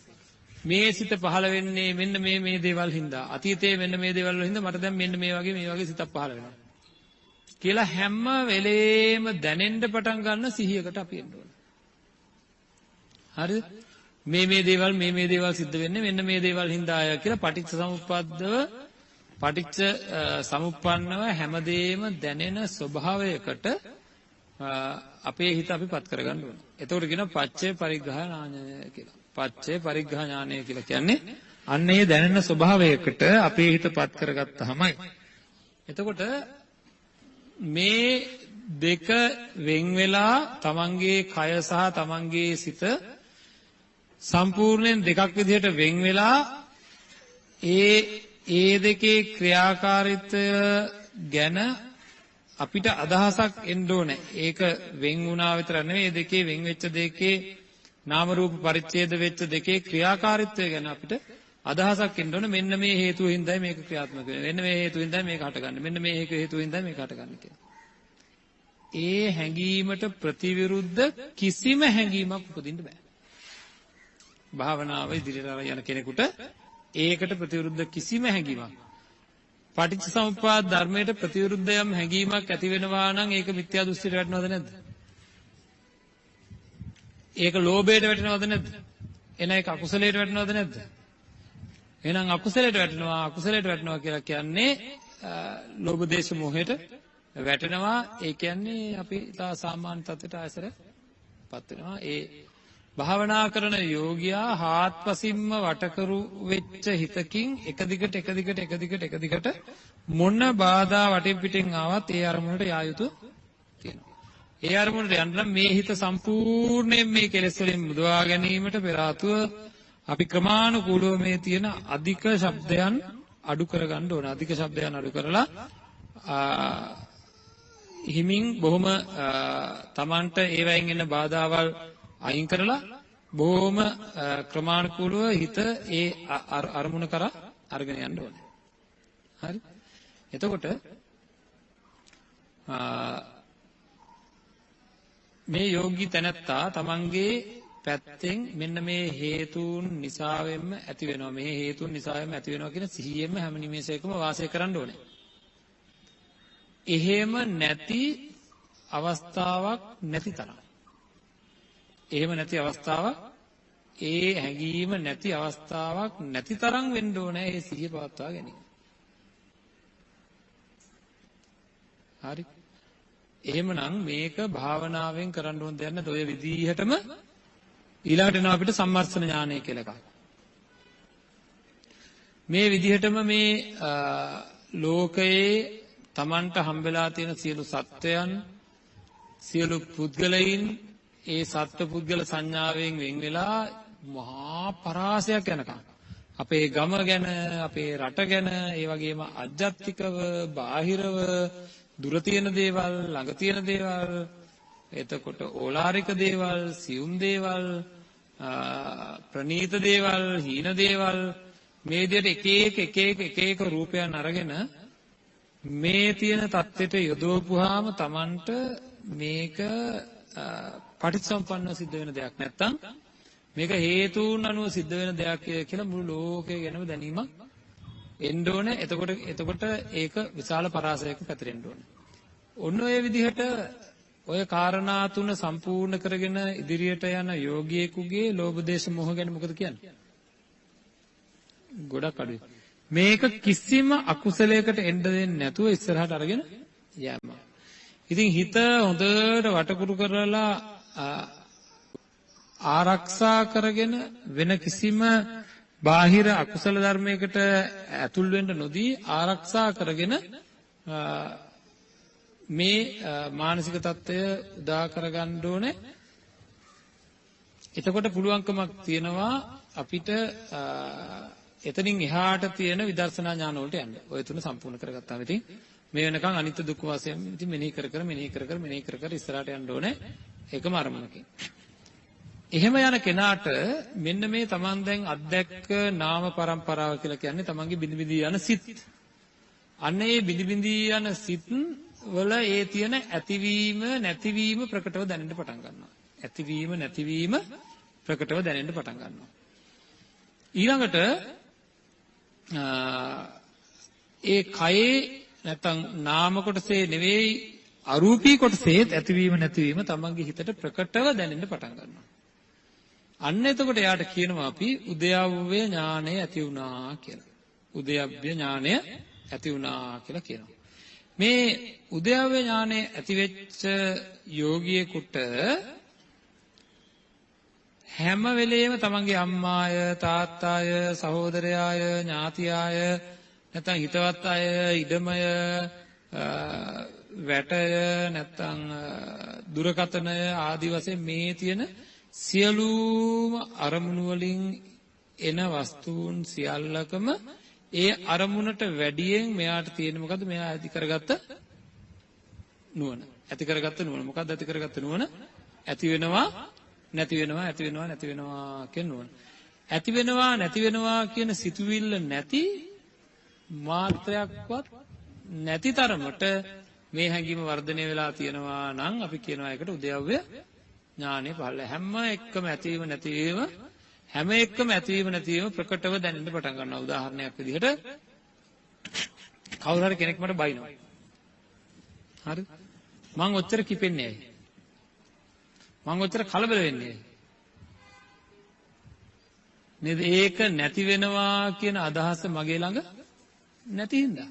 S2: මේ සිත පහළ වෙන්නේ මෙන්න මේ දේවල් හින්දා. අතීතයේ මෙන්න මේ දේවල් වල හින්දා මට දැන් මෙන්න මේ වගේ සිතක් පහළ වෙනවා. කියලා හැම වෙලේම දැනෙන්න පටන් ගන්න සිහියකට අපි එන්න ඕනේ. හරිද? මේ දේවල් සිද්ධ වෙන්නේ මෙන්න මේ දේවල් හින්දාය කියලා පටිච්ච සමුප්පන්නව හැමදේම දැනෙන ස්වභාවයකට අපේ හිත අපිපත් කරගන්න ඕනේ. එතකොට කියනවා පච්චේ පරිග්‍රහ ඥානය කියලා. පච්චේ පරිග්‍රහ ඥානය කියලා කියන්නේ අන්න ඒ දැනෙන ස්වභාවයකට අපේ හිතපත් කරගත්තාමයි. එතකොට මේ දෙක වෙන් වෙලා තමන්ගේ කය සහ තමන්ගේ සිත සම්පූර්ණයෙන් දෙකක් විදිහට වෙන් වෙලා ඒ දෙකේ ක්‍රියාකාරීත්වය ගැන අපිට අදහසක් එන්න ඕනේ. ඒක වෙන් වුණා විතර නෙවෙයි, දෙකේ වෙන් වෙච්ච දෙකේ නාම රූප පරිච්ඡේද වෙච්ච දෙකේ ක්‍රියාකාරීත්වය ගැන අපිට අදහසක් එන්න ඕනේ. මෙන්න මේ හේතුව හින්දායි මේක ක්‍රියාත්මක වෙන්නේ. මෙන්න මේ හේතුව හින්දායි මේක හටගන්නේ. මෙන්න මේ හේතුව හින්දායි මේක හටගන්නේ කියලා. ඒ හැඟීමට ප්‍රතිවිරුද්ධ කිසිම හැඟීමක් උපදින්න බෑ. භාවනාව ඉදිරියට යන කෙනෙකුට ඒකට ප්‍රතිවිරුද්ධ කිසිම හැඟීමක් පටිච්චසමුප්පාද ධර්මයට ප්‍රතිවිරුද්ධ යම් හැඟීමක් ඇති වෙනවා නම් ඒක මිත්‍යා දෘෂ්ටියට වැටෙනවද නැද්ද? ඒක ලෝභයට වැටෙනවද නැද්ද? එන ඒක අකුසලයට වැටෙනවද නැද්ද? එහෙනම් අකුසලයට වැටෙනවා කියලා කියන්නේ ලෝභ දේශ මොහයට වැටෙනවා. ඒ කියන්නේ අපි තා සාමාන්‍ය තත්ත්වයට ආයසරපත් වෙනවා. ඒ භාවනා කරන යෝගියා හාත්පසින්ම වටකරු වෙච්ච හිතකින් එක දිගට මොන බාධා වටේ පිටින් ආවත් ඒ අරමුණට යා යුතු තියෙනවා. ඒ අරමුණට යන්න නම් මේ හිත සම්පූර්ණයෙන් මේ කෙලෙස් වලින් මුදවා ගැනීමට පෙර ආතුව අපි ක්‍රමානුකූලව මේ තියෙන අධික ශබ්දයන් අඩු කරගන්න ඕන. අධික ශබ්දයන් අඩු කරලා හිමින් බොහොම Tamanට ඒවයින් එන බාධාවල් අයින් කරලා බොහොම ක්‍රමානුකූලව හිත ඒ අරමුණ කරා අරගෙන යන්න ඕනේ. හරි? එතකොට මේ යෝගී තැනැත්තා තමන්ගේ පැත්තෙන් මෙන්න මේ හේතුන් නිසාවෙන්ම ඇති වෙනවා. මේ හේතුන් නිසාවෙන්ම ඇති වෙනවා කියන සිහියෙන්ම හැම නිමේෂයකම වාසය කරන්න ඕනේ. එහෙම නැති අවස්ථාවක් නැති තරම්. එහෙම නැති අවස්ථාවක් ඒ හැඟීම නැති අවස්ථාවක් නැති තරම් වෙන්න ඕනේ ඒ සිහිය පවත්වා ගැනීම. හරි. එහෙමනම් මේක භාවනාවෙන් කරන්න ඕන දෙයක් නේද? ඔය විදිහටම ඊළඟට එනවා අපිට සම්මර්ෂණ ඥානය කියලා එකක්. මේ විදිහටම මේ ලෝකයේ Tamanට හම්බෙලා තියෙන සියලු සත්වයන් සියලු පුද්ගලයන් ඒ සත්ව පුද්ගල සංඥාවෙන් වෙන් වෙලා මහා පරාසයක් යනකම් අපේ ගම ගැන අපේ රට ගැන ඒ වගේම අධ්‍යාත්මිකව බාහිරව දුර තියෙන දේවල් ළඟ තියෙන දේවල් එතකොට ඕලාරික දේවල් සියුම් දේවල් ප්‍රනීත දේවල් හීන දේවල් මේ විදිහට එක එක රූපයන් අරගෙන මේ තියෙන தත්ත්වයට යොදවපුවාම Tamanට මේක පටිච්චසමුප්පන්නව සිද්ධ වෙන දෙයක් නැත්තම් මේක හේතුන් අනුව සිද්ධ වෙන දෙයක් කියලා මුළු ලෝකය ගැනම දැනීමක් එන්න ඕනේ. එතකොට ඒක විශාල පරාසයක පැතිරෙන්න ඕනේ. ඔන්න ඔය විදිහට ඔය කාරණා තුන සම්පූර්ණ කරගෙන ඉදිරියට යන යෝගියෙකුගේ ලෝභ දේශ මොහ ගැන මොකද කියන්නේ? ගොඩක් අඩුයි. මේක කිසිම අකුසලයකට එන්න දෙන්නේ නැතුව ඉස්සරහට අරගෙන යෑම. ඉතින් හිත හොඳට වටකුරු කරලා ආරක්ෂා කරගෙන වෙන කිසිම බාහිර අකුසල ධර්මයකට ඇතුල් වෙන්න නොදී ආරක්ෂා කරගෙන මේ මානසික தত্ত্বය උදා කරගන්න ඕනේ. එතකොට පුළුවන්කමක් තියෙනවා අපිට එතනින් එහාට තියෙන විදර්ශනා ඥාන වලට යන්න. ඔය තුන සම්පූර්ණ කරගත්තාම ඉතින් මේ වෙනකන් අනිත්‍ය දුක්ඛ වශයෙන් ඉතින් මෙනෙහි කර ඉස්සරහට යන්න ඕනේ ඒකම අරමුණකින්. එහෙම යන කෙනාට මෙන්න මේ තමන් දැන් අත්දැක්ක නාම પરම්පරාව කියලා කියන්නේ තමන්ගේ බිඳ බිඳී යන සිත්. අන්න ඒ බිඳ බිඳී යන සිත් වල ඒ තියෙන ඇතිවීම නැතිවීම ප්‍රකටව දැනෙන්න පටන් ගන්නවා. ඇතිවීම නැතිවීම ප්‍රකටව දැනෙන්න පටන් ගන්නවා. ඊළඟට ඒ කයේ නැත්නම් නාම කොටසේ නෙවෙයි අරූපී කොටසේත් ඇතිවීම නැතිවීම තමන්ගේ හිතට ප්‍රකටව දැනෙන්න පටන් ගන්නවා. අන්න එතකොට යාට කියනවා අපි උද්‍යව්‍ය ඥානය ඇති වුණා කියලා. උද්‍යව්‍ය ඥානය ඇති වුණා කියලා කියනවා. මේ උද්‍යව්‍ය ඥානය ඇති වෙච්ච යෝගියෙකුට හැම වෙලේම තමන්ගේ අම්මාය තාත්තාය සහෝදරයාය ඥාතියාය නැත්නම් හිතවත් අය ඉඩමය වැටය නැත්නම් දුරකතනය ආදි වශයෙන් මේ තියෙන සියලුම අරමුණු වලින් එන වස්තුන් සියල්ලකම ඒ අරමුණට වැඩියෙන් මෙයාට තියෙන මොකද්ද? මෙයා ඇති කරගත්ත නුවණ. ඇති කරගත්ත නුවණ. මොකද්ද ඇති කරගත්ත නුවණ? ඇති වෙනවා නැති වෙනවා කියන නුවණ. ඇති වෙනවා නැති වෙනවා කියන සිතුවිල්ල නැති මාත්‍රයක්වත් නැති තරමට මේ හැඟීම වර්ධනය වෙලා තියෙනවා නම් අපි කියනවා ඒකට උද්‍යව්‍ය ඥානෙ පහළ. හැම එකම ඇතිවීම නැතිවීම හැම එකම ඇතිවීම නැතිවීම ප්‍රකටව දැනෙන්න පටන් ගන්නවා. උදාහරණයක් විදිහට කවුරු හරි කෙනෙක් මට බයිනවා. හරි? මං ඔච්චර කිපෙන්නේ ඇයි? මං ඔච්චර කලබල වෙන්නේ ඇයි? නේද? ඒක නැති වෙනවා කියන අදහස මගේ ළඟ නැති හින්දා.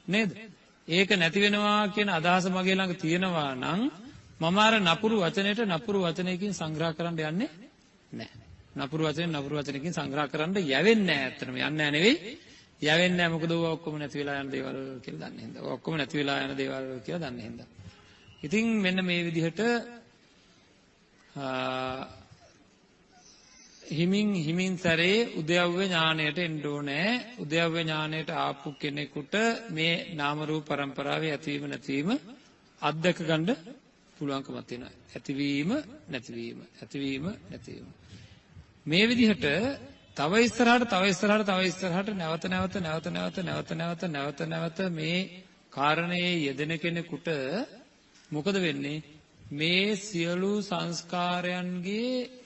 S2: නේද? ඒක නැති වෙනවා කියන අදහස මගේ ළඟ තියෙනවා නම් මම අර නපුරු වචනයට නපුරු වචනයකින් සංග්‍රහ කරන්න යන්නේ නැහැ. නපුරු වචනයකින් සංග්‍රහ කරන්න යවෙන්නේ නැහැ. ඇත්තටම යන්නේ නැහැ නෙවෙයි. යවෙන්නේ නැහැ. මොකද ඕවා ඔක්කොම නැති වෙලා යන දේවල් කියලා දන්නේ හින්දා. ඔක්කොම නැති වෙලා යන දේවල් කියලා දන්නේ හින්දා. ඉතින් මෙන්න මේ විදිහට හිමින් සැරේ උද්‍යව්‍ය ඥාණයට එන්න ඕනේ. උද්‍යව්‍ය ඥාණයට ආපු කෙනෙකුට මේ නාම රූප පරම්පරාවේ ඇතිවීම නැතිවීම අත්දක ගන්න පුළුවන්කමක් තියෙනවා. ඇතිවීම නැතිවීම ඇතිවීම නැතිවීම. මේ විදිහට තව ඉස්සරහට නැවත මේ කාරණයේ යෙදෙන කෙනෙකුට මොකද වෙන්නේ? මේ සියලු සංස්කාරයන්ගේ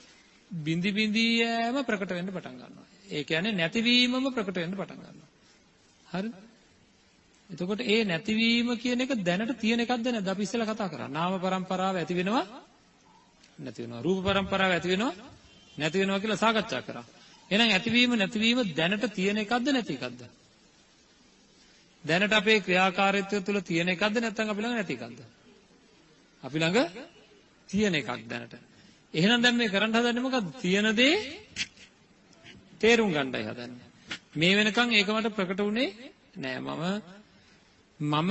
S2: බිඳි බිඳී යෑම ප්‍රකට වෙන්න පටන් ගන්නවා. ඒ කියන්නේ නැතිවීමම ප්‍රකට වෙන්න පටන් ගන්නවා. හරිද? එතකොට ඒ නැතිවීම කියන එක දැනට තියෙන එකක්ද නැද්ද? අපි ඉස්සෙල්ලා කතා කරා. නාම පරම්පරාව ඇති වෙනවා නැති වෙනවා. රූප පරම්පරාව ඇති වෙනවා නැති වෙනවා කියලා සාකච්ඡා කරා. එහෙනම් ඇතිවීම නැතිවීම දැනට තියෙන එකක්ද නැති එකක්ද? දැනට අපේ ක්‍රියාකාරීත්වය තුළ තියෙන එකක්ද නැත්නම් අපි ළඟ නැති එකක්ද? අපි ළඟ තියෙන එකක් දැනට. එහෙනම් දැන් මේ කරන්න හදන්නේ මොකද්ද? තියෙන දේ තේරුම් ගන්නයි හදන්නේ. මේ වෙනකන් ඒක මට ප්‍රකට වුණේ නෑ. මම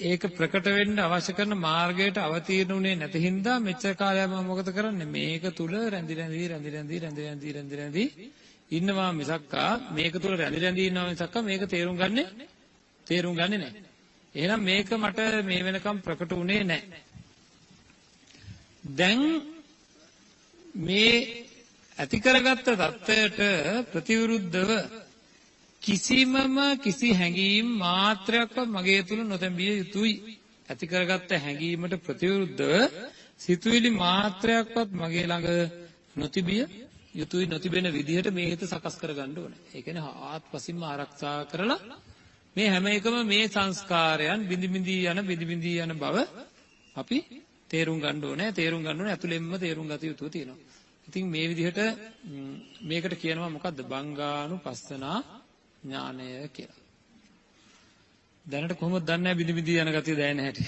S2: ඒක ප්‍රකට වෙන්න අවශ්‍ය කරන මාර්ගයට අවතීර්ණ වුණේ නැති හින්දා මෙච්චර කාලයක් මම මොකද කරන්නේ? මේක තුල රැඳි ඉන්නවා මිසක්කා මේක තුල රැඳි ඉන්නවා මිසක්කා මේක තේරුම් ගන්නේ නෑ. එහෙනම් මේක මට මේ වෙනකම් ප්‍රකට වුණේ නෑ. දැන් මේ ඇති කරගත්ත தත්වයට ප්‍රතිවිරුද්ධව කිසි හැඟීම් මාත්‍රයක්වත් මගේ තුල නොතැඹිය යුතුයි. ඇති කරගත්ත හැඟීමට ප්‍රතිවිරුද්ධව සිතුවිලි මාත්‍රයක්වත් මගේ ළඟ නොතිබිය යුතුයි. නොතිබෙන විදිහට මේ හිත සකස් කරගන්න ඕනේ. ඒ කියන්නේ ආත්පසින්ම ආරක්ෂා කරලා මේ හැම එකම මේ සංස්කාරයන් බිඳි බිඳි යන බව අපි තේරුම් ගන්න ඕනේ. ඇතුළෙන්ම තේරුම් ගත යුතු තියෙනවා. ඉතින් මේ විදිහට මේකට කියනවා මොකද්ද? බංගානුපස්සනා ඥානය කියලා. දැනට කොහොමද දන්නේ බිඳි බිඳි යන ගතිය දැනෙන හැටි?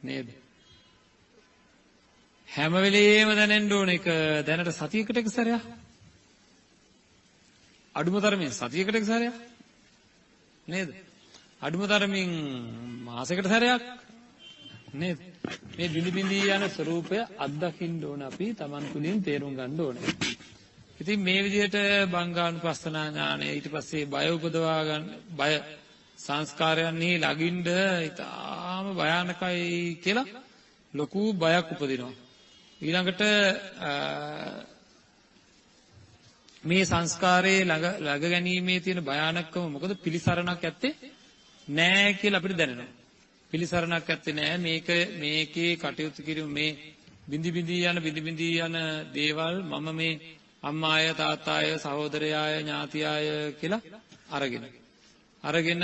S2: නේද? හැම වෙලෙම දැනෙන්න ඕන එක දැනට සතියකට එක සැරයක්. අඩුම තරමින් සතියකට එක සැරයක්. නේද? අඩුම තරමින් මාසයකට සැරයක්. නේද? මේ බිඳි බිඳි යන ස්වરૂපය අත්දකින්න ඕන අපි Taman තුලින් තේරුම් ගන්න ඕනේ. ඉතින් මේ විදිහට බංගානුපස්සනා ඥානය ඊට පස්සේ බය උපදවා ගන්න බය සංස්කාරයන්හි ළඟින්ද ඊටාම භයානකයි කියලා ලොකු බයක් උපදිනවා. ඊළඟට මේ සංස්කාරයේ ළඟ ගැනීමේ තියෙන භයානකම මොකද? පිළිසරණක් ඇත්තේ නෑ කියලා අපිට දැනෙනවා. පිළිසරණක් ඇත්තේ නෑ. මේකේ කටයුතු කිරීම මේ බිඳි බිඳි යන දේවල් මම මේ අම්මාය තාත්තාය සහෝදරයාය ඥාතියාය කියලා අරගෙන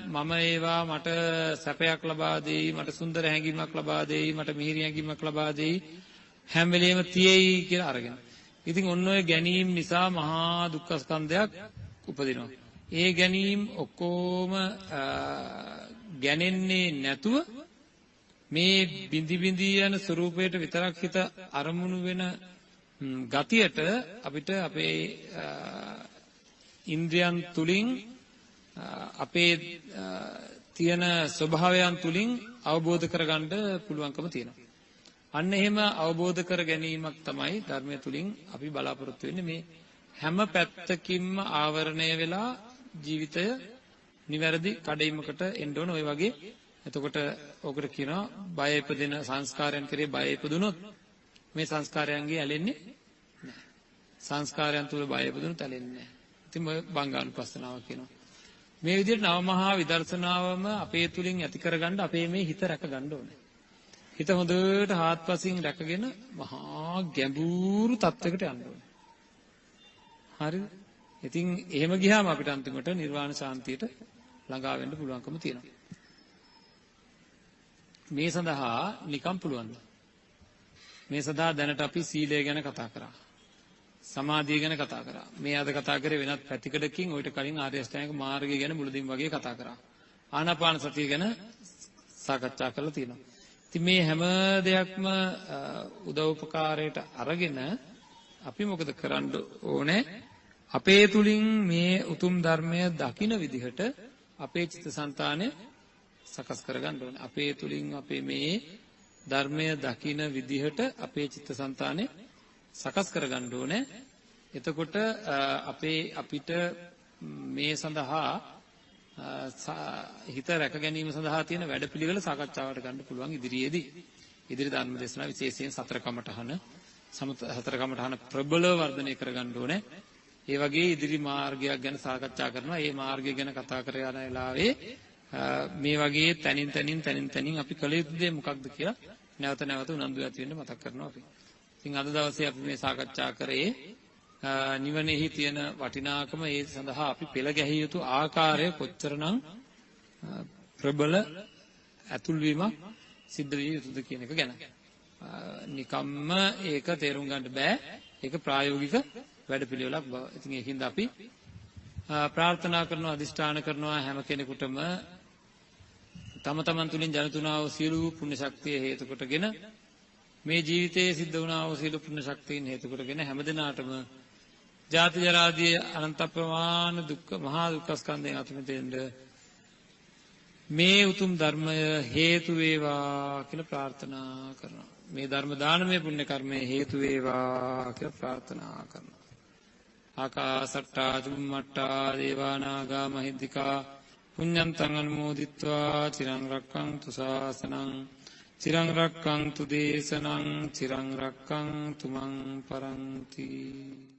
S2: මම ඒවා මට සැපයක් ලබා දෙයි, මට සුන්දර හැඟීමක් ලබා දෙයි, මට මිහිරි හැඟීමක් ලබා දෙයි, හැම වෙලෙම තියෙයි කියලා අරගෙන. ඉතින් ඔන්න ඔය ගැනීම නිසා මහා දුක්ඛ ස්කන්ධයක් උපදිනවා. ඒ ගැනීම ඔක්කොම ගැනෙන්නේ නැතුව මේ බිඳි බිඳි යන ස්වરૂපයට විතරක් හිත අරමුණු වෙන ගතියට අපිට අපේ ඉන්ද්‍රියන් තුලින් අපේ තියෙන ස්වභාවයන් තුලින් අවබෝධ කරගන්න පුළුවන්කම තියෙනවා. අන්න එහෙම අවබෝධ කර ගැනීමක් තමයි ධර්මය තුලින් අපි බලාපොරොත්තු වෙන්නේ. මේ හැම පැත්තකින්ම ආවරණය වෙලා ජීවිතය නිවැරදි කඩයිමකට එන්න ඕන. ඔය වගේ එතකොට ඔකට කියනවා බය ඉපදෙන සංස්කාරයන් කෙරේ බය ඉපදුනොත් මේ සංස්කාරයන්ගේ ඇලෙන්නේ නැහැ. සංස්කාරයන් තුල බය ඉපදුනොත් ඇලෙන්නේ නැහැ. ඉතින් ඔය බංගානුපස්සනාව කියනවා. මේ විදිහට නව මහා විදර්ශනාවම අපේ තුලින් ඇති කරගන්න අපේ මේ හිත රැක ගන්න ඕනේ. හිත හොඳට හාත්පසින් රැකගෙන මහා ගැඹුරු තත්වයකට යන්න ඕනේ. හරිද? ඉතින් එහෙම ගියාම අපිට අන්තිමට නිර්වාණ ශාන්තියට ළඟා වෙන්න පුළුවන්කම තියෙනවා. මේ සඳහා නිකම් පුළුවන්. මේ සඳහා දැනට අපි සීලය ගැන කතා කරා. සමාධිය ගැන කතා කරා. මේ අද කතා කරේ වෙනත් පැතිකඩකින් ඔයිට කලින් ආර්ය අෂ්ටාංගික මාර්ගය ගැන මුලදීම වගේ කතා කරා. ආනාපාන සතිය ගැන සාකච්ඡා කරලා තියෙනවා. ඉතින් මේ හැම දෙයක්ම උදව්පකාරයට අරගෙන අපි මොකද කරන්න ඕනේ? අපේ තුලින් මේ උතුම් ධර්මය දකින විදිහට අපේ චිත්තසංතානය සකස් කරගන්න ඕනේ. අපේ තුලින් අපේ මේ ධර්මය දකින විදිහට අපේ චිත්තසංතානය සකස් කරගන්න ඕනේ. එතකොට අපිට මේ සඳහා හිත රැක ගැනීම සඳහා තියෙන වැඩපිළිවෙල සාකච්ඡාවට ගන්න පුළුවන් ඉදිරියේදී. ඉදිරි ධර්ම දේශනා විශේෂයෙන් සතර කමඨහන ප්‍රබල වර්ධනය කරගන්න ඕනේ. ඒ වගේ ඉදිරි මාර්ගයක් ගැන සාකච්ඡා කරනවා. ඒ මාර්ගය ගැන කතා කර යන වෙලාවේ මේ වගේ තනින් අපි කළ යුතු දේ මොකක්ද කියලා නැවත උනන්දු ඇති වෙන්න මතක් කරනවා අපි. ඉතින් අද දවසේ අපි මේ සාකච්ඡා කරේ නිවනේහි තියෙන වටිනාකම, ඒ සඳහා අපි පෙළ ගැහිය යුතු ආකාරය කොච්චරනම් ප්‍රබල ඇතුල්වීමක් සිද්ධ විය යුතුද කියන එක ගැන. නිකම්ම ඒක තේරුම් ගන්න බෑ. ඒක ප්‍රායෝගික වැඩපිළිවෙලක් බව. ඉතින් ඒකින්ද අපි ප්‍රාර්ථනා කරනවා, අදිෂ්ඨාන කරනවා හැම කෙනෙකුටම තම තමන් තුළින් ජනිතුනා වූ සියලු පුණ්‍ය ශක්තිය හේතු කොටගෙන මේ ජීවිතයේ සිද්ධ වුණා වූ සියලු පුණ්‍ය ශක්තියින් හේතු කොටගෙන හැමදෙනාටම ජාති ජරාදී අනන්ත ප්‍රමාණ දුක්ඛ මහා දුක්ඛ ස්කන්ධයන් අත මිදෙන්න මේ උතුම් ධර්මය හේතු වේවා කියලා ප්‍රාර්ථනා කරනවා. මේ ධර්ම දානමය පුණ්‍ය කර්මය හේතු වේවා කියලා ප්‍රාර්ථනා කරනවා. ආකාසට්ටා චුම්මට්ටා දේවා නාග මහිද්దికා පුඤ්ඤන්තං අනුමෝදිත්වා චිරං රක්ඛන්තු ශාසනං චිරං රක්ඛන්තු දේශනං චිරං රක්ඛන්තු මං පරන්ති.